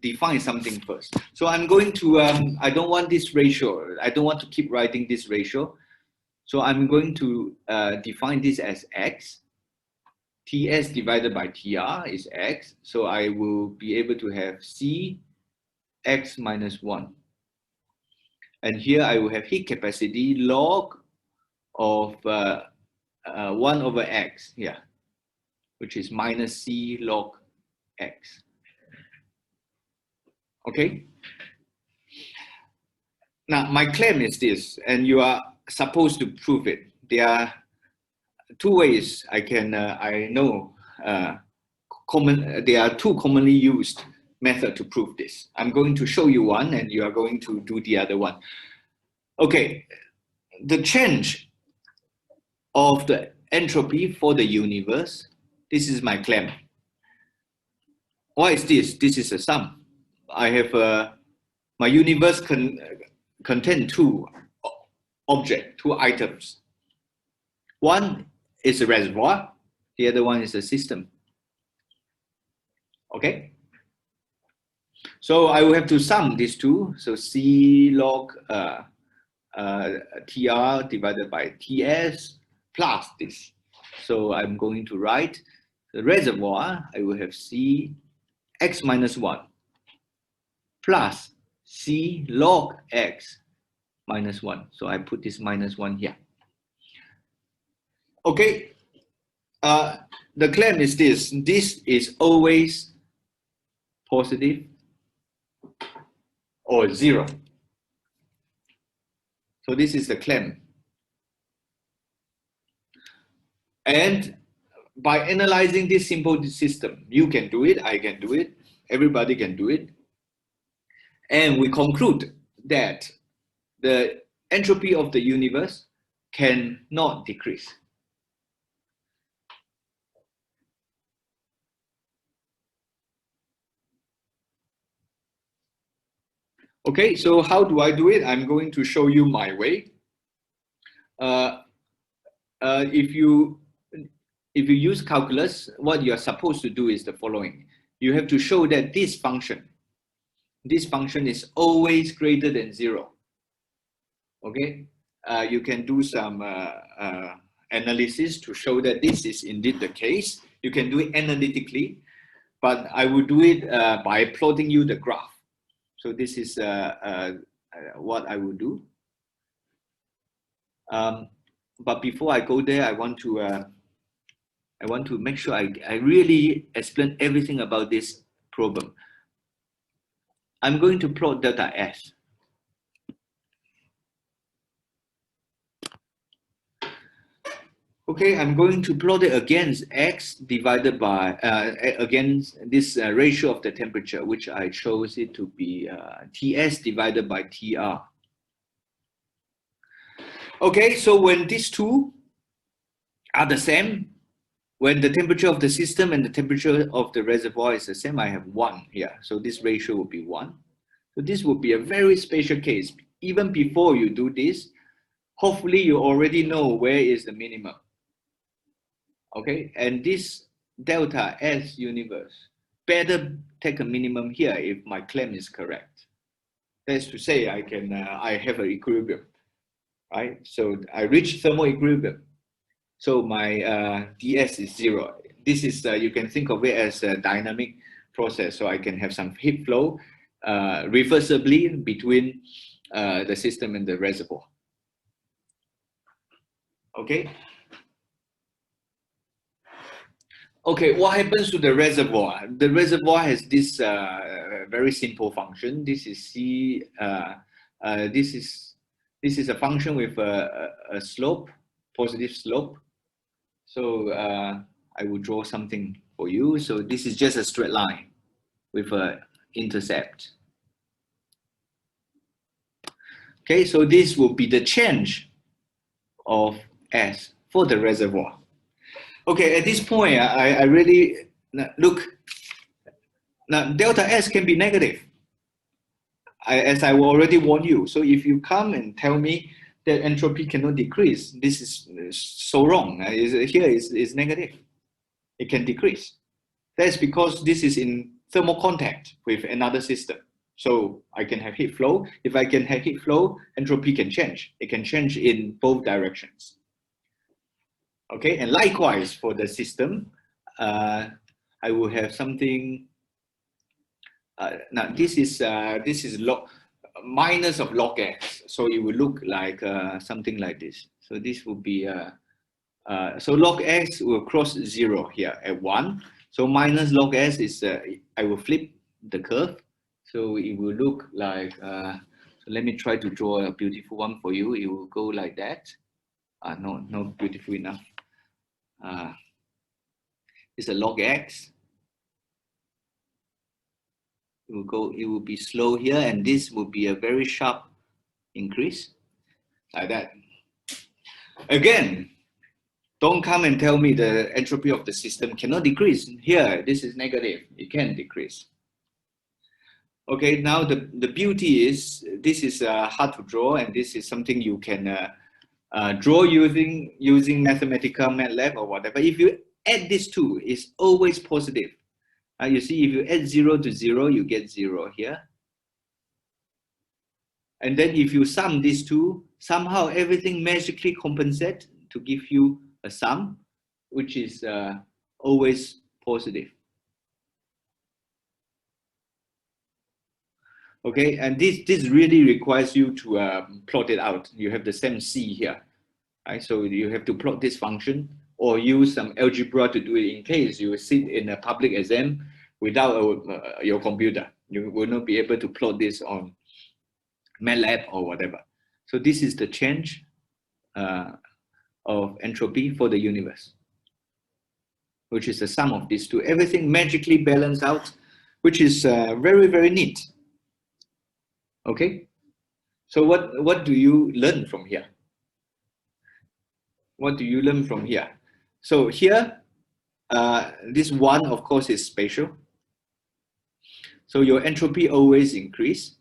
define something first. So I'm going to, I don't want this ratio. I don't want to keep writing this ratio. So I'm going to define this as X. TS divided by TR is X. So I will be able to have C X minus 1. And here I will have heat capacity log of 1 over X, yeah, which is minus C log X. Okay. Now my claim is this, and you are supposed to prove it. There are two ways I can, I know, there are two commonly used methods to prove this. I'm going to show you one, and you are going to do the other one. Okay, the change of the entropy for the universe, this is my claim. Why is this? This is a sum. I have my universe contains two objects, two items. One is a reservoir, the other one is a system. Okay? So I will have to sum these two. So C log TR divided by TS plus this. So I'm going to write the reservoir, I will have C X minus 1 plus C log X minus 1. So I put this minus 1 here. Okay, the claim is this. This is always positive or 0. So this is the claim. And by analyzing this simple system, you can do it, I can do it, everybody can do it. And we conclude that the entropy of the universe cannot decrease. Okay, so how do I do it? I'm going to show you my way. If you use calculus, what you are supposed to do is the following. You have to show that this function is always greater than 0. Okay, you can do some analysis to show that this is indeed the case. You can do it analytically, but I will do it by plotting you the graph. So this is what I will do. But before I go there, I want to make sure I really explain everything about this problem. I'm going to plot delta S. Okay, I'm going to plot it against X divided by, against this ratio of the temperature, which I chose it to be TS divided by TR. Okay, so when these two are the same, when the temperature of the system and the temperature of the reservoir is the same, I have 1 here. So this ratio will be 1. So this will be a very special case. Even before you do this, hopefully you already know where is the minimum. Okay, and this delta S universe better take a minimum here if my claim is correct. That's to say, I can I have an equilibrium, right? So I reach thermal equilibrium. So my ds is 0. This is you can think of it as a dynamic process. So I can have some heat flow reversibly between the system and the reservoir. Okay. Okay, what happens to the reservoir? The reservoir has this very simple function. This is C. This is This is a function with a slope, positive slope. So I will draw something for you. So this is just a straight line with an intercept. Okay, so this will be the change of S for the reservoir. Okay, at this point, I really, look, now delta S can be negative, as I already warned you. So if you come and tell me that entropy cannot decrease, this is so wrong. Here is negative. It can decrease. That's because this is in thermal contact with another system. So I can have heat flow. If I can have heat flow, entropy can change. It can change in both directions. Okay, and likewise for the system, I will have something. Now this is minus of log x, so it will look like something like this. So this will be so log x will cross 0 here at 1. So minus log s is I will flip the curve, so it will look like. So let me try to draw a beautiful one for you. It will go like that. No, not beautiful enough. It's a log x. It will be slow here, and this will be a very sharp increase, like that. Again, don't come and tell me the entropy of the system cannot decrease. Here, this is negative, it can decrease. Okay, now the beauty is, this is hard to draw, and this is something you can draw using Mathematica, MATLAB or whatever. If you add these two, it's always positive. You see, if you add 0 to 0, you get 0 here. And then if you sum these two, somehow everything magically compensates to give you a sum, which is always positive. Okay, and this really requires you to plot it out. You have the same C here, right? So you have to plot this function or use some algebra to do it in case you sit in a public exam without your computer. You will not be able to plot this on MATLAB or whatever. So this is the change of entropy for the universe, which is the sum of these two. Everything magically balanced out, which is very, very neat. Okay, so what do you learn from here? What do you learn from here? So here, this one, of course, is spatial. So your entropy always increase.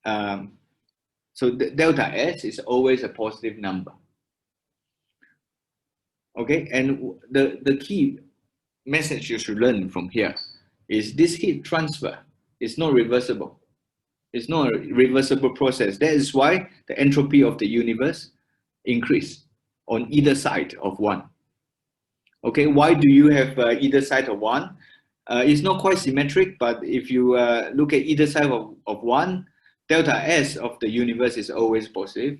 So the delta S is always a positive number. Okay, and the key message you should learn from here is this heat transfer is not reversible. It's not a reversible process. That is why the entropy of the universe increase on either side of 1. Okay, why do you have either side of 1? It's not quite symmetric, but if you look at either side of 1, delta S of the universe is always positive.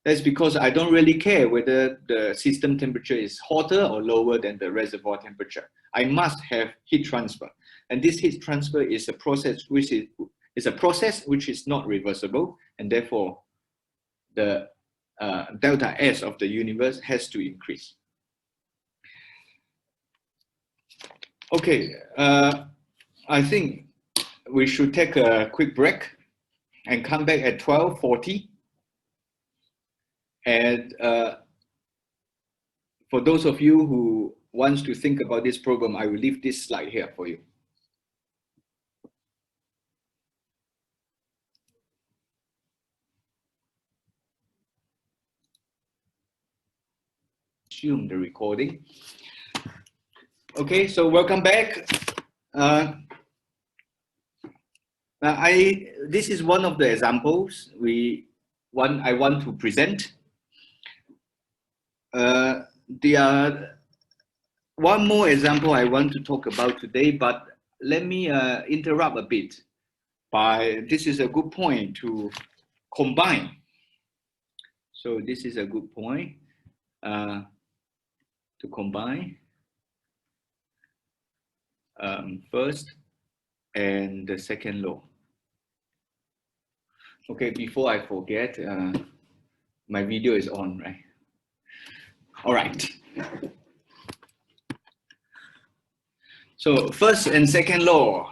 That's because I don't really care whether the system temperature is hotter or lower than the reservoir temperature. I must have heat transfer. And this heat transfer is a process which is not reversible, and therefore the delta S of the universe has to increase. Okay, I think we should take a quick break and come back at 12:40. And for those of you who wants to think about this problem, I will leave this slide here for you. Resume the recording. Okay, so welcome back. This is one of the examples I want to present. There are one more example I want to talk about today, but let me interrupt a bit. This is a good point to combine. So this is a good point to combine first and the second law. Okay, before I forget, My video is on, right? All right. So first and second law,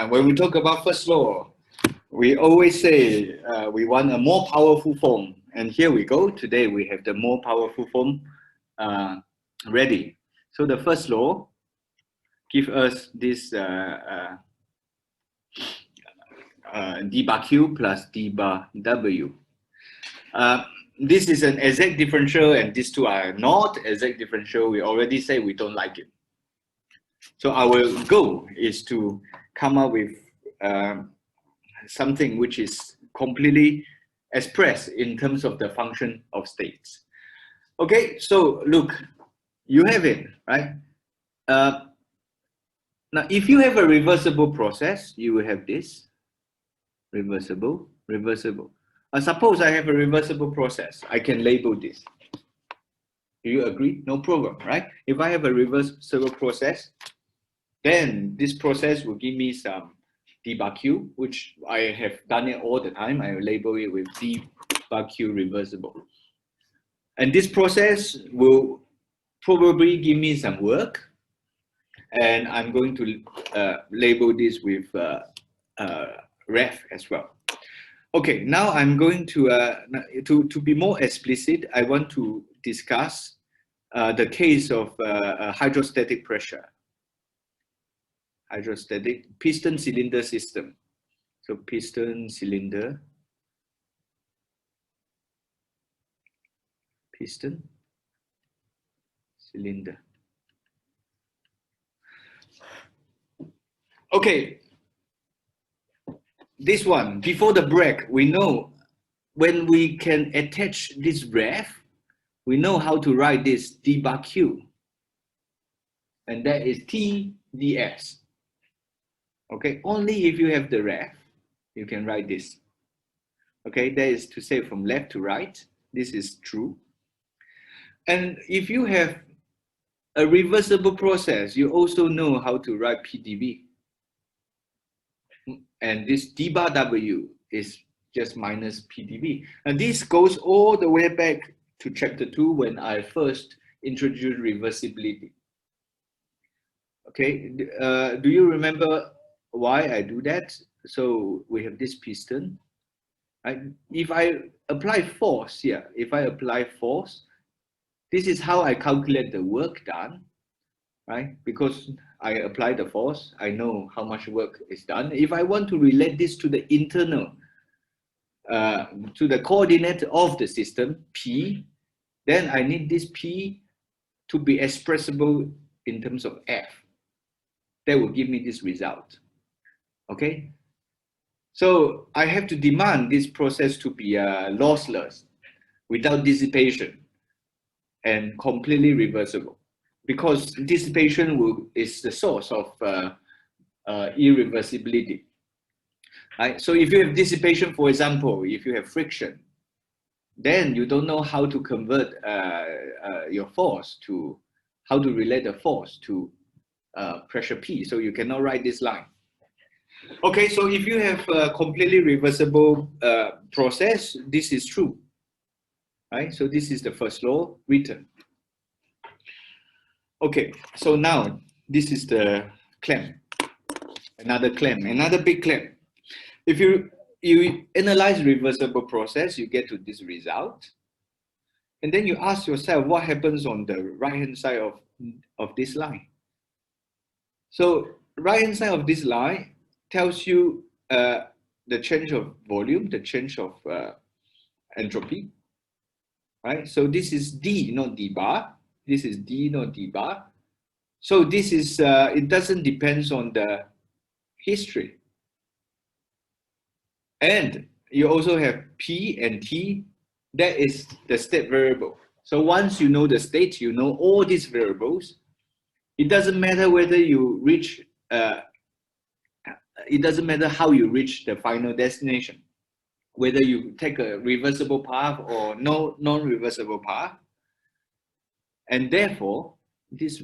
when we talk about first law, we always say we want a more powerful form. And here we go. Today we have the more powerful form ready. So the first law gives us this d bar q plus d bar w. This is an exact differential, and these two are not exact differential. We already say we don't like it. So our goal is to come up with something which is completely expressed in terms of the function of states. Okay, so look, you have it, right? Now, if you have a reversible process, you will have this reversible, reversible. Suppose I have a reversible process, I can label this. Do you agree? No problem, right? If I have a reversible process, then this process will give me some d bar q, which I have done it all the time. I will label it with d bar q reversible. And this process will probably give me some work. And I'm going to label this with ref as well. Okay, now I'm going to be more explicit, I want to discuss the case of hydrostatic pressure. Hydrostatic piston cylinder system. So piston cylinder, piston cylinder. Okay, this one, before the break, we know when we can attach this ref, we know how to write this d bar q, and that is t ds. Okay, only if you have the ref, you can write this. Okay, that is to say from left to right, this is true. And if you have a reversible process, you also know how to write PdV. And this d bar w is just minus PdV. And this goes all the way back to chapter 2 when I first introduced reversibility. Okay, do you remember why I do that? So we have this piston. Right? If I apply force here, if I apply force, this is how I calculate the work done, right? Because I apply the force, I know how much work is done. If I want to relate this to the internal, to the coordinate of the system, P, then I need this P to be expressible in terms of F. That will give me this result, okay? So I have to demand this process to be lossless, without dissipation, and completely reversible, because dissipation is the source of irreversibility. Right? So if you have dissipation, for example, if you have friction, then you don't know how to convert your force to, how to relate the force to pressure P. So you cannot write this line. Okay, so if you have a completely reversible process, this is true. Right? So this is the first law written. Okay, so now this is the clamp, another big clamp. If you analyze reversible process, you get to this result. And then you ask yourself, what happens on the right-hand side of this line? So right-hand side of this line tells you the change of volume, the change of entropy, right? So this is D, not D bar. This is D, not D bar. So this is, it doesn't depend on the history. And you also have P and T, that is the state variable. So once you know the state, you know all these variables. It doesn't matter whether you reach, it doesn't matter how you reach the final destination, whether you take a reversible path or no non-reversible path. And therefore, this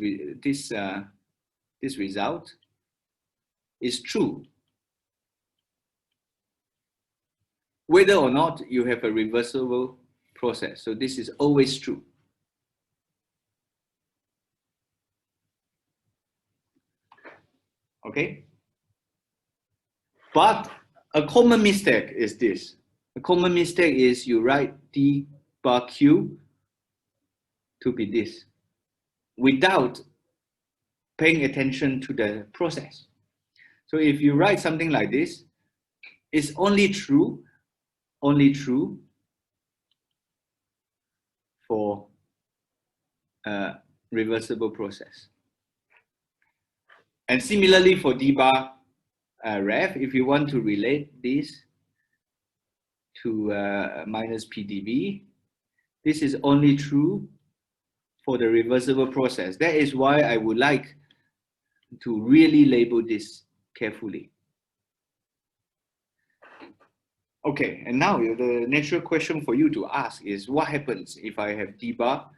result is true, whether or not you have a reversible process. So this is always true. Okay. But a common mistake is this. A common mistake is you write d bar q to be this without paying attention to the process. So if you write something like this, it's only true for a reversible process. And similarly for d bar ref, if you want to relate this to minus PdV, this is only true for the reversible process. That is why I would like to really label this carefully. Okay, and now the natural question for you to ask is, what happens if I have d bar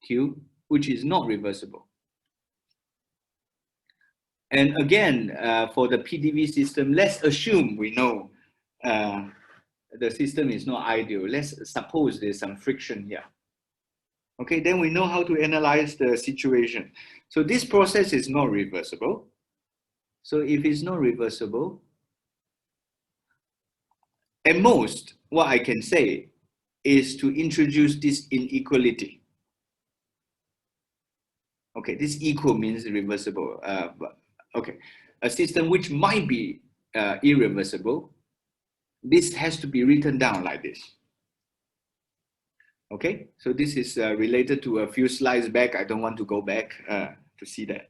q, which is not reversible? And again, for the PDV system, let's assume we know the system is not ideal. Let's suppose there's some friction here. Okay, then we know how to analyze the situation. So this process is not reversible. So if it's not reversible, at most, what I can say is to introduce this inequality. Okay, this equal means reversible. Okay, a system which might be irreversible, this has to be written down like this. Okay, so this is related to a few slides back. I don't want to go back to see that.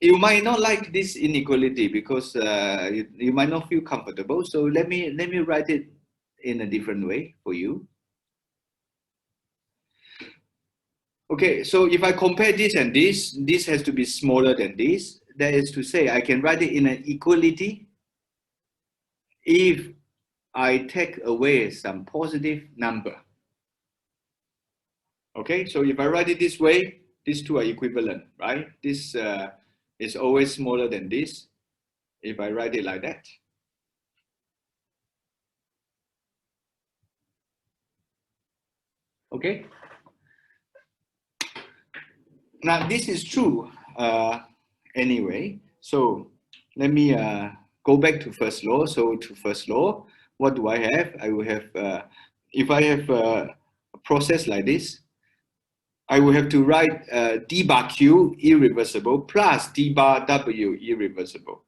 You might not like this inequality because you might not feel comfortable. So let me write it in a different way for you. Okay, so if I compare this and this has to be smaller than this. That is to say, I can write it in an equality if I take away some positive number. Okay, so if I write it this way, these two are equivalent, right? This is always smaller than this if I write it like that. Okay. Now this is true anyway. So let me go back to first law. So to first law, what do I have? I will have, if I have a process like this, I will have to write d bar q irreversible plus d bar w irreversible.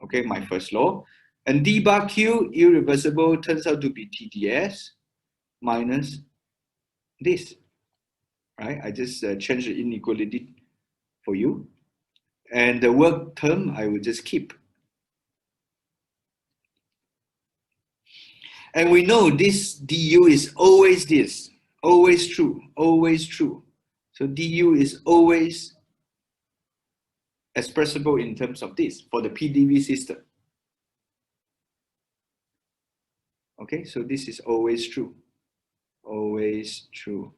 Okay, my first law. And d bar q irreversible turns out to be TDS minus this. Right? I just change the inequality for you. And the work term, I will just keep. And we know this du is always this, always true, always true. So du is always expressible in terms of this for the PDV system. Okay, so this is always true, always true.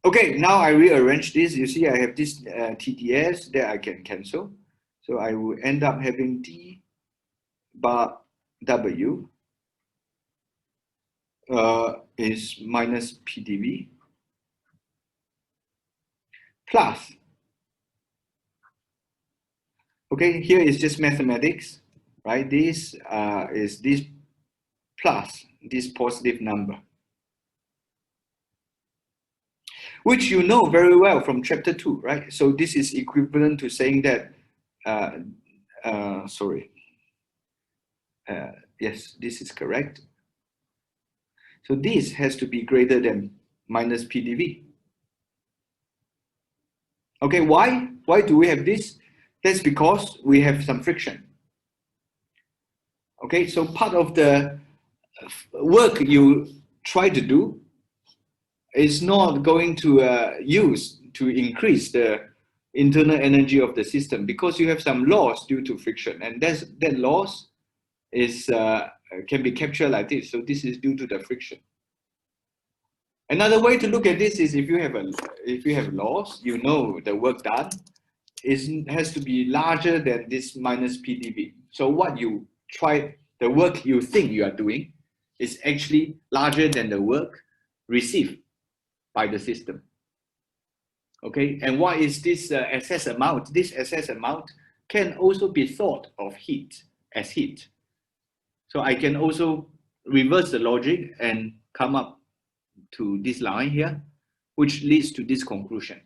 Okay, now I rearrange this. You see, I have this TDS that I can cancel. So I will end up having d bar w is minus PDV plus. Okay, here is just mathematics, right? This is this plus this positive number, which you know very well from chapter 2, right? So this is equivalent to saying that, yes, this is correct. So this has to be greater than minus PDV. Okay, why? Why do we have this? That's because we have some friction. Okay, so part of the work you try to do is not going to use to increase the internal energy of the system because you have some loss due to friction, and that loss is can be captured like this. So this is due to the friction. Another way to look at this is if you have loss, you know the work done has to be larger than this minus PDV. So what you try the work you think you are doing is actually larger than the work received by the system. Okay, and what is this excess amount? This excess amount can also be thought of heat as heat. So I can also reverse the logic and come up to this line here, which leads to this conclusion.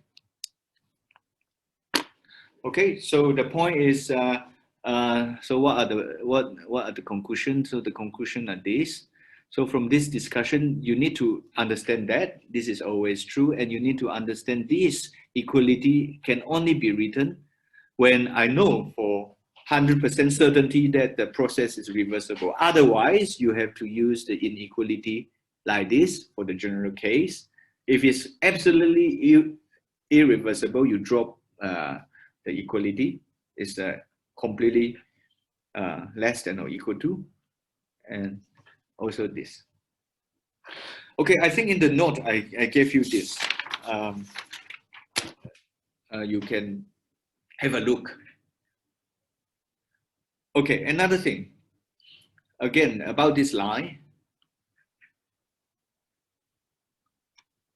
Okay, so the point is, so what are the conclusions? So the conclusion are this. So from this discussion, you need to understand that this is always true, and you need to understand this equality can only be written when I know for 100% certainty that the process is reversible. Otherwise, you have to use the inequality like this for the general case. If it's absolutely irreversible, you drop the equality. Is completely less than or equal to, and also this. Okay, I think in the note I gave you this. You can have a look. Okay, another thing, again, about this line.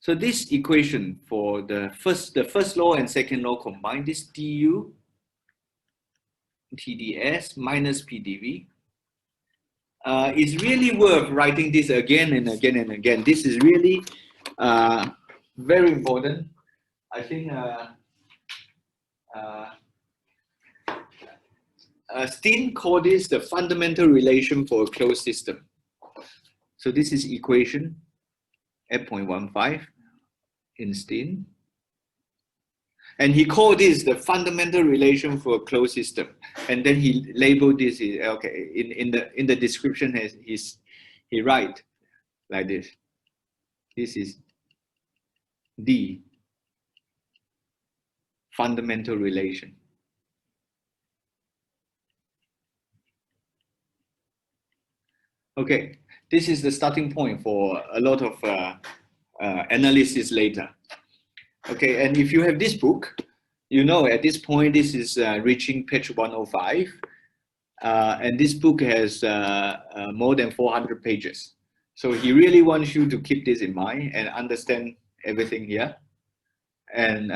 So this equation for the first law and second law combined, this du TdS minus PdV, is really worth writing this again and again and again. This is really very important. I think Steen called this the fundamental relation for a closed system. So this is equation f.15 in Steen. And he called this the fundamental relation for a closed system. And then he labeled this, okay, in the description, he write like this. This is the fundamental relation. Okay, this is the starting point for a lot of analysis later. Okay, and if you have this book, you know at this point this is reaching page 105, and this book has more than 400 pages. So he really wants you to keep this in mind and understand everything here. And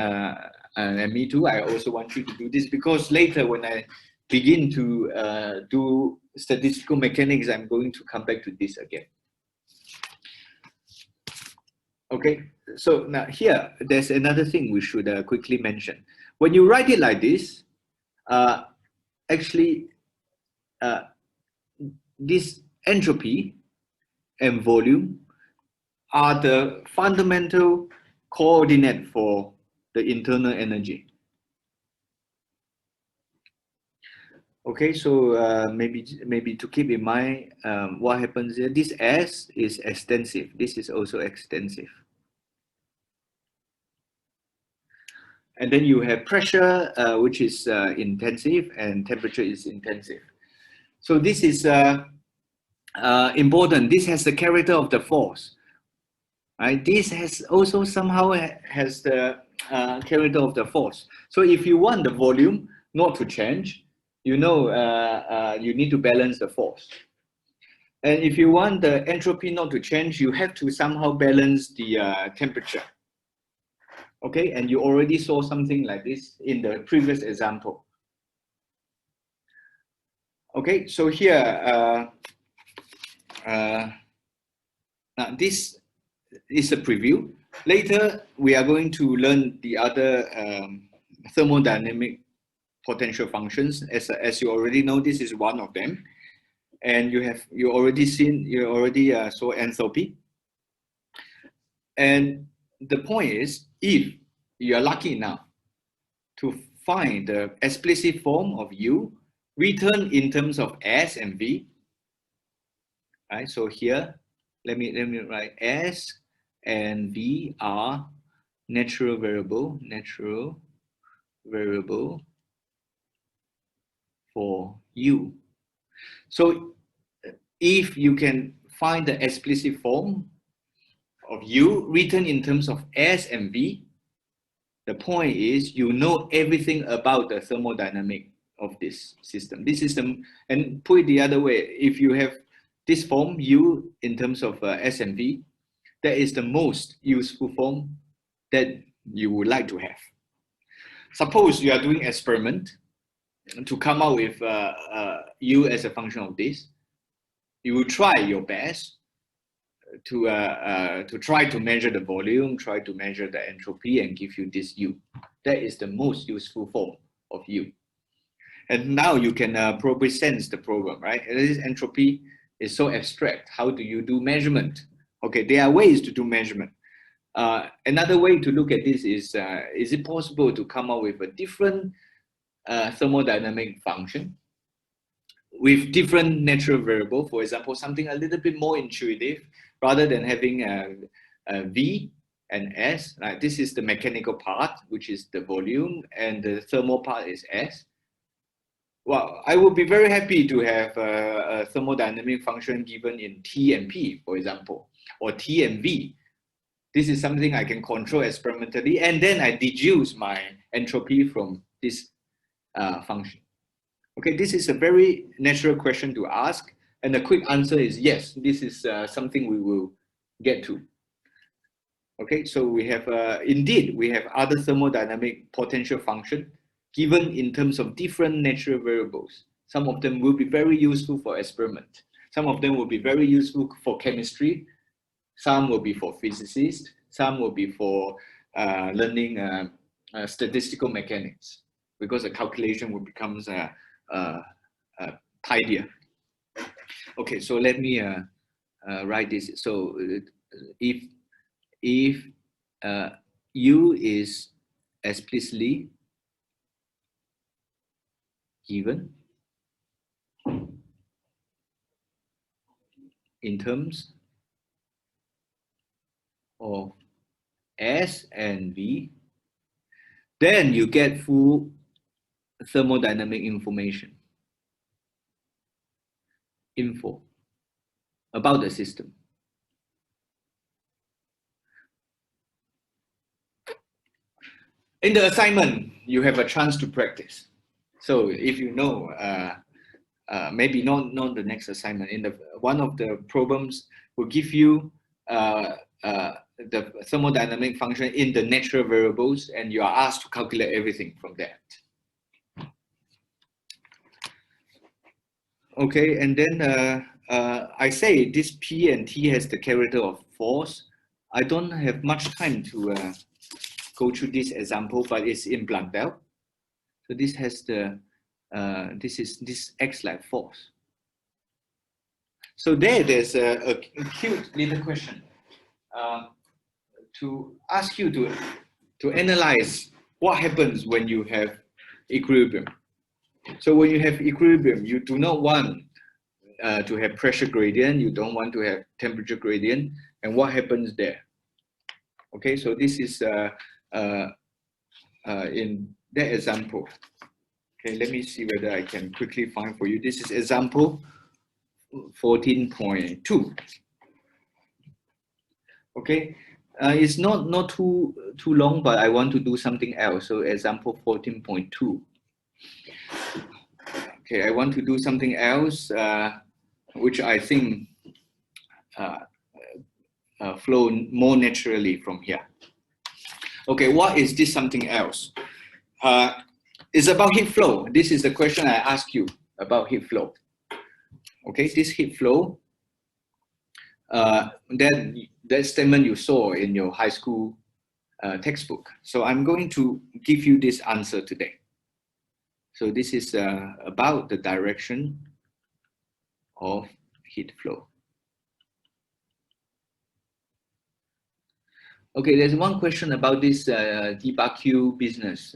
me too, I also want you to do this, because later when I begin to do statistical mechanics, I'm going to come back to this again. Okay, so now here, there's another thing we should quickly mention. When you write it like this, actually, this entropy and volume are the fundamental coordinate for the internal energy. Okay, so maybe to keep in mind what happens here, this S is extensive, this is also extensive. And then you have pressure, which is intensive, and temperature is intensive. So this is important. This has the character of the force. Right? This has also somehow has the character of the force. So if you want the volume not to change, you know you need to balance the force. And if you want the entropy not to change, you have to somehow balance the temperature. Okay, and you already saw something like this in the previous example. Okay, so here, now this is a preview. Later, we are going to learn the other thermodynamic potential functions. As you already know, this is one of them. And you already saw enthalpy. And the point is, if you are lucky enough to find the explicit form of U written in terms of S and V, right? So here, let me write S and V are natural variable for U. So if you can find the explicit form of U written in terms of S and V, the point is you know everything about the thermodynamic of this system. This is the, and put it the other way, if you have this form U in terms of S and V, that is the most useful form that you would like to have. Suppose you are doing experiment to come out with U as a function of this. You will try your best to try to measure the volume, try to measure the entropy, and give you this U. That is the most useful form of U. And now you can probably sense the problem, right? This entropy is so abstract. How do you do measurement? Okay, there are ways to do measurement. Another way to look at this is it possible to come up with a different thermodynamic function with different natural variable? For example, something a little bit more intuitive, rather than having a V and S. Right? This is the mechanical part, which is the volume, and the thermal part is S. Well, I would be very happy to have a thermodynamic function given in T and P, for example, or T and V. This is something I can control experimentally, and then I deduce my entropy from this function. Okay, this is a very natural question to ask, and the quick answer is yes, this is something we will get to. Okay, so we have, indeed, we have other thermodynamic potential function given in terms of different natural variables. Some of them will be very useful for experiment. Some of them will be very useful for chemistry. Some will be for physicists. Some will be for learning statistical mechanics, because the calculation will become tidier. Okay, so let me write this. So if U is explicitly given in terms of S and V, then you get full thermodynamic info about the system. In the assignment, you have a chance to practice. So if you know, maybe not the next assignment, in one of the problems will give you the thermodynamic function in the natural variables, and you are asked to calculate everything from that. Okay, and then I say this P and T has the character of force. I don't have much time to go through this example, but it's in Blundell. So this has the this acts like force. So there's a cute little question to ask you to analyze what happens when you have equilibrium. So when you have equilibrium, you do not want to have pressure gradient, you don't want to have temperature gradient, and what happens there? Okay, so this is in that example. Okay, let me see whether I can quickly find for you. This is example 14.2. Okay, it's not too long, but I want to do something else. So example 14.2. Okay, I want to do something else, which I think flow more naturally from here. Okay, what is this something else? It's about heat flow. This is the question I ask you about heat flow. Okay, this heat flow, that statement you saw in your high school textbook. So I'm going to give you this answer today. So this is about the direction of heat flow. Okay, there's one question about this debug business.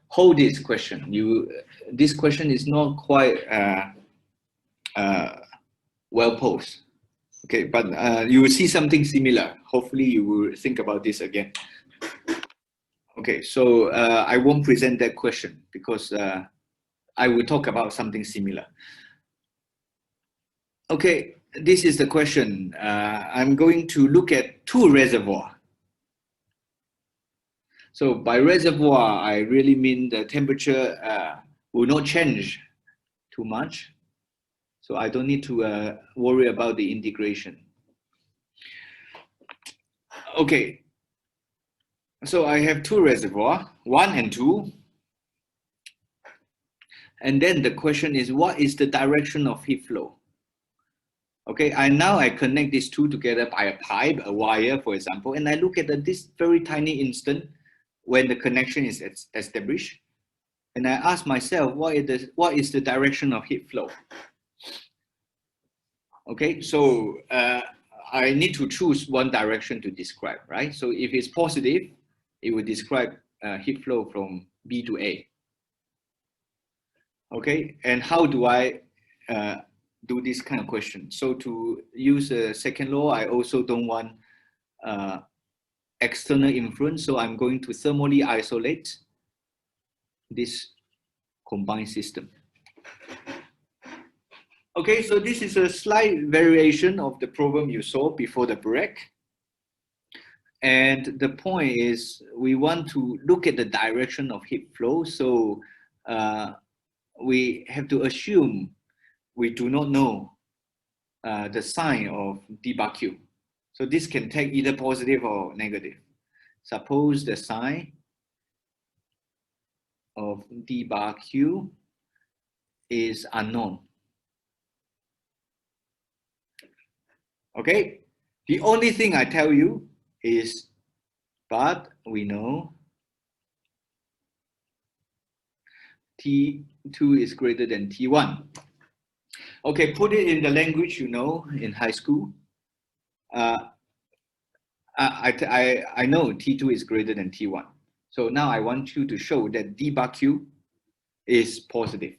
Hold this question. This question is not quite well posed. Okay, but you will see something similar. Hopefully you will think about this again. Okay, so I won't present that question because I will talk about something similar. Okay, this is the question. I'm going to look at two reservoirs. So by reservoir, I really mean the temperature will not change too much. So I don't need to worry about the integration. Okay, so I have two reservoirs, 1 and 2. And then the question is, what is the direction of heat flow? Okay, now I connect these two together by a pipe, a wire, for example, and I look at this very tiny instant when the connection is established. And I ask myself, what is the direction of heat flow? Okay, so I need to choose one direction to describe, right? So if it's positive, it will describe heat flow from B to A. Okay, and how do I do this kind of question? So to use a second law, I also don't want external influence, so I'm going to thermally isolate this combined system. Okay, so this is a slight variation of the problem you saw before the break. And the point is, we want to look at the direction of heat flow. So we have to assume we do not know the sign of d bar q. So this can take either positive or negative. Suppose the sign of d bar q is unknown. Okay, the only thing I tell you is, but we know T2 is greater than T1. Okay, put it in the language you know in high school. I know T2 is greater than T1. So now I want you to show that d bar q is positive.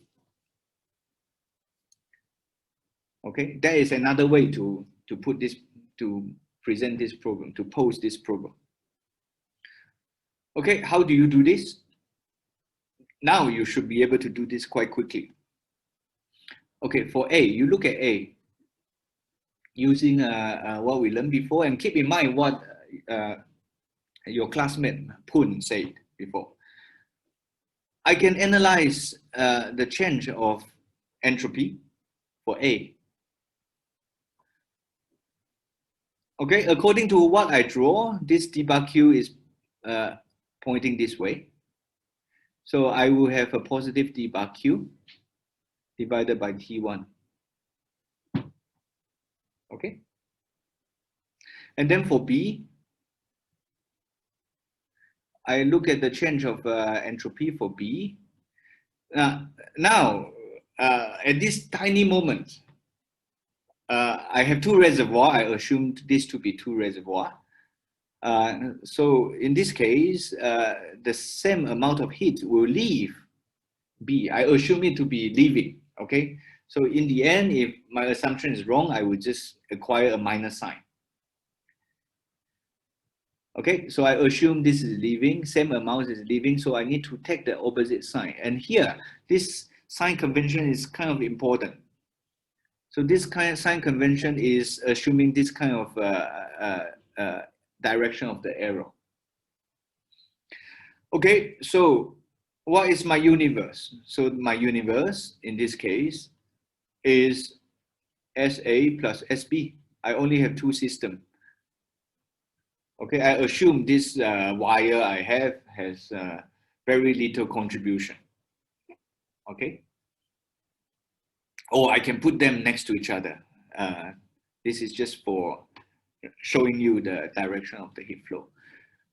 Okay, that is another way to put this, to present this problem, to pose this problem. Okay, how do you do this? Now you should be able to do this quite quickly. Okay, for A, you look at A using what we learned before, and keep in mind what your classmate Poon said before. I can analyze the change of entropy for A. Okay, according to what I draw, this d bar q is pointing this way. So I will have a positive d bar q divided by T1. Okay. And then for B, I look at the change of entropy for B. Now, at this tiny moment, I have two reservoirs. I assumed this to be two reservoirs. So in this case, the same amount of heat will leave B. I assume it to be leaving, okay? So in the end, if my assumption is wrong, I will just acquire a minus sign. Okay, so I assume this is leaving, same amount is leaving, so I need to take the opposite sign. And here, this sign convention is kind of important. So this kind of sign convention is assuming this kind of direction of the arrow. Okay, so what is my universe? So my universe in this case is SA plus SB. I only have two systems. Okay, I assume this wire I have has very little contribution. Okay. Or I can put them next to each other. This is just for showing you the direction of the heat flow.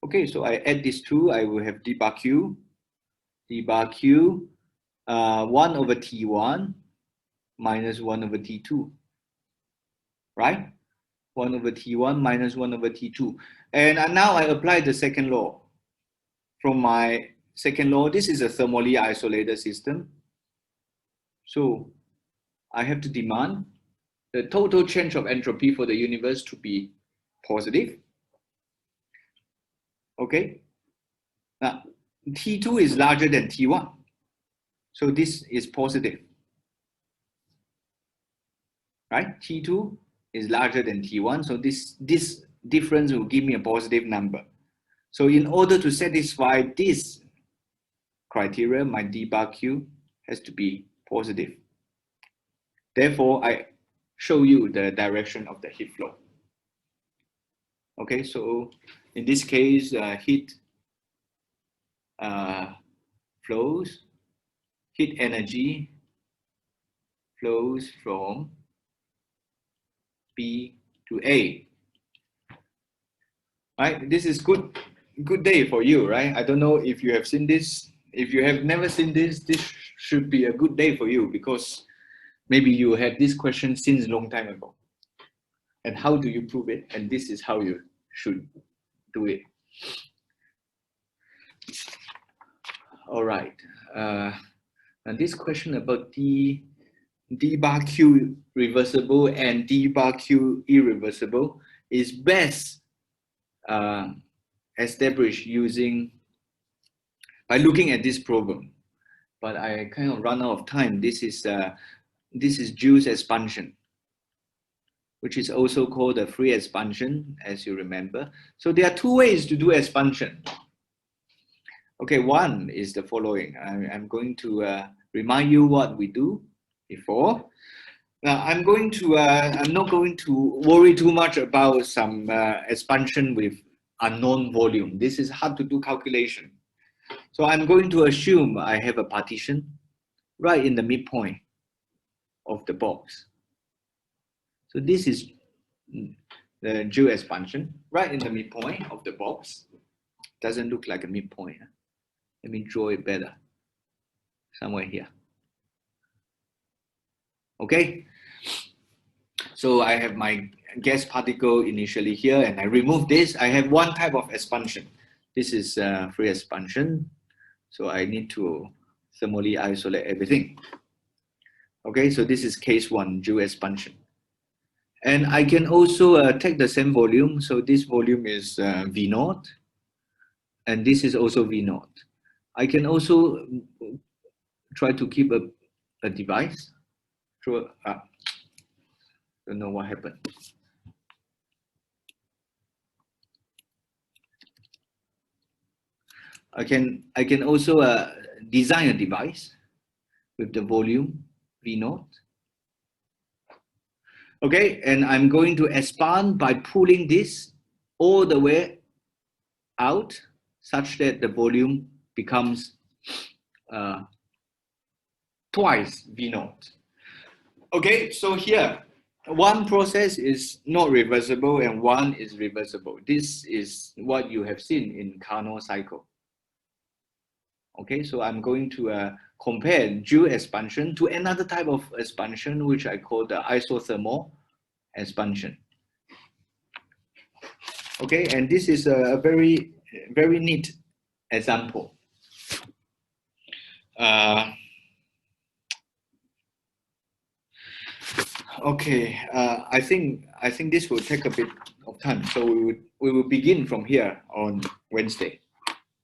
Okay, so I add these two, I will have d bar q 1 over T1 minus 1 over T2, right? 1 over T1 minus 1 over T2. And now I apply the second law. From my second law, this is a thermally isolated system. So I have to demand the total change of entropy for the universe to be positive. Okay. Now, T2 is larger than T1. So this is positive. Right? T2 is larger than T1. So this difference will give me a positive number. So in order to satisfy this criteria, my d bar q has to be positive. Therefore, I show you the direction of the heat flow. Okay, so in this case, heat flows, heat energy flows from B to A. Right, this is good day for you, right? I don't know if you have seen this. If you have never seen this, this should be a good day for you, because maybe you had this question since a long time ago. And how do you prove it? And this is how you should do it. All right. And this question about D bar Q reversible and D bar Q irreversible is best established by looking at this problem. But I kind of run out of time. This is Joule's expansion, which is also called a free expansion, as you remember. So there are two ways to do expansion. Okay, one is the following. I'm going to remind you what we do before. Now, I'm not going to worry too much about some expansion with unknown volume. This is hard to do calculation. So I'm going to assume I have a partition right in the midpoint of the box. So this is the Joule expansion right in the midpoint of the box. Doesn't look like a midpoint. Let me draw it better. Somewhere here. Okay. So I have my gas particle initially here, and I remove this. I have one type of expansion. This is free expansion. So I need to thermally isolate everything. Okay, so this is case one, Joule expansion. And I can also take the same volume. So this volume is V0, and this is also V0. I can also try to keep a device. Don't know what happened. I can also design a device with the volume V0. Okay, and I'm going to expand by pulling this all the way out, such that the volume becomes twice V0. Okay, so here, one process is not reversible and one is reversible. This is what you have seen in Carnot cycle. Okay, so I'm going to compare Joule expansion to another type of expansion, which I call the isothermal expansion. Okay, and this is a very, very neat example. Okay, I think this will take a bit of time, so we will begin from here on Wednesday.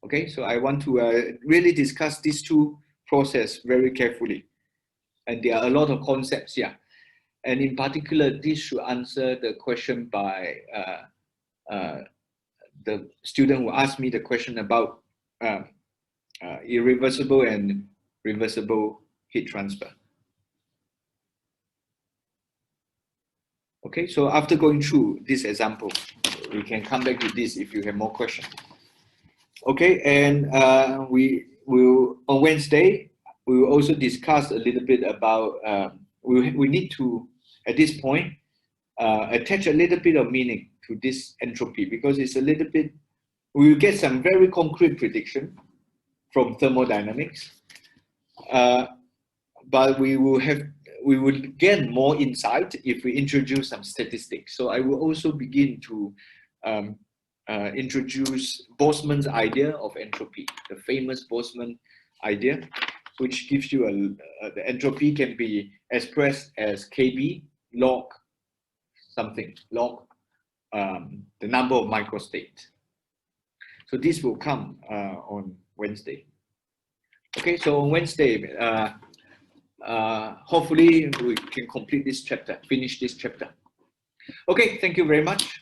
Okay, so I want to really discuss these two processes very carefully, and there are a lot of concepts here, and in particular, this should answer the question by the student who asked me the question about irreversible and reversible heat transfer. Okay, so after going through this example, we can come back to this if you have more questions. Okay, and we will, on Wednesday, we will also discuss a little bit about, we need to, at this point, attach a little bit of meaning to this entropy, because it's a little bit, we will get some very concrete prediction from thermodynamics, but we will gain more insight if we introduce some statistics. So I will also begin to introduce Boltzmann's idea of entropy, the famous Boltzmann idea, which gives you the entropy can be expressed as KB log something, log the number of microstates. So this will come on Wednesday. Okay, so on Wednesday, hopefully we can complete this chapter, finish this chapter. Okay, thank you very much.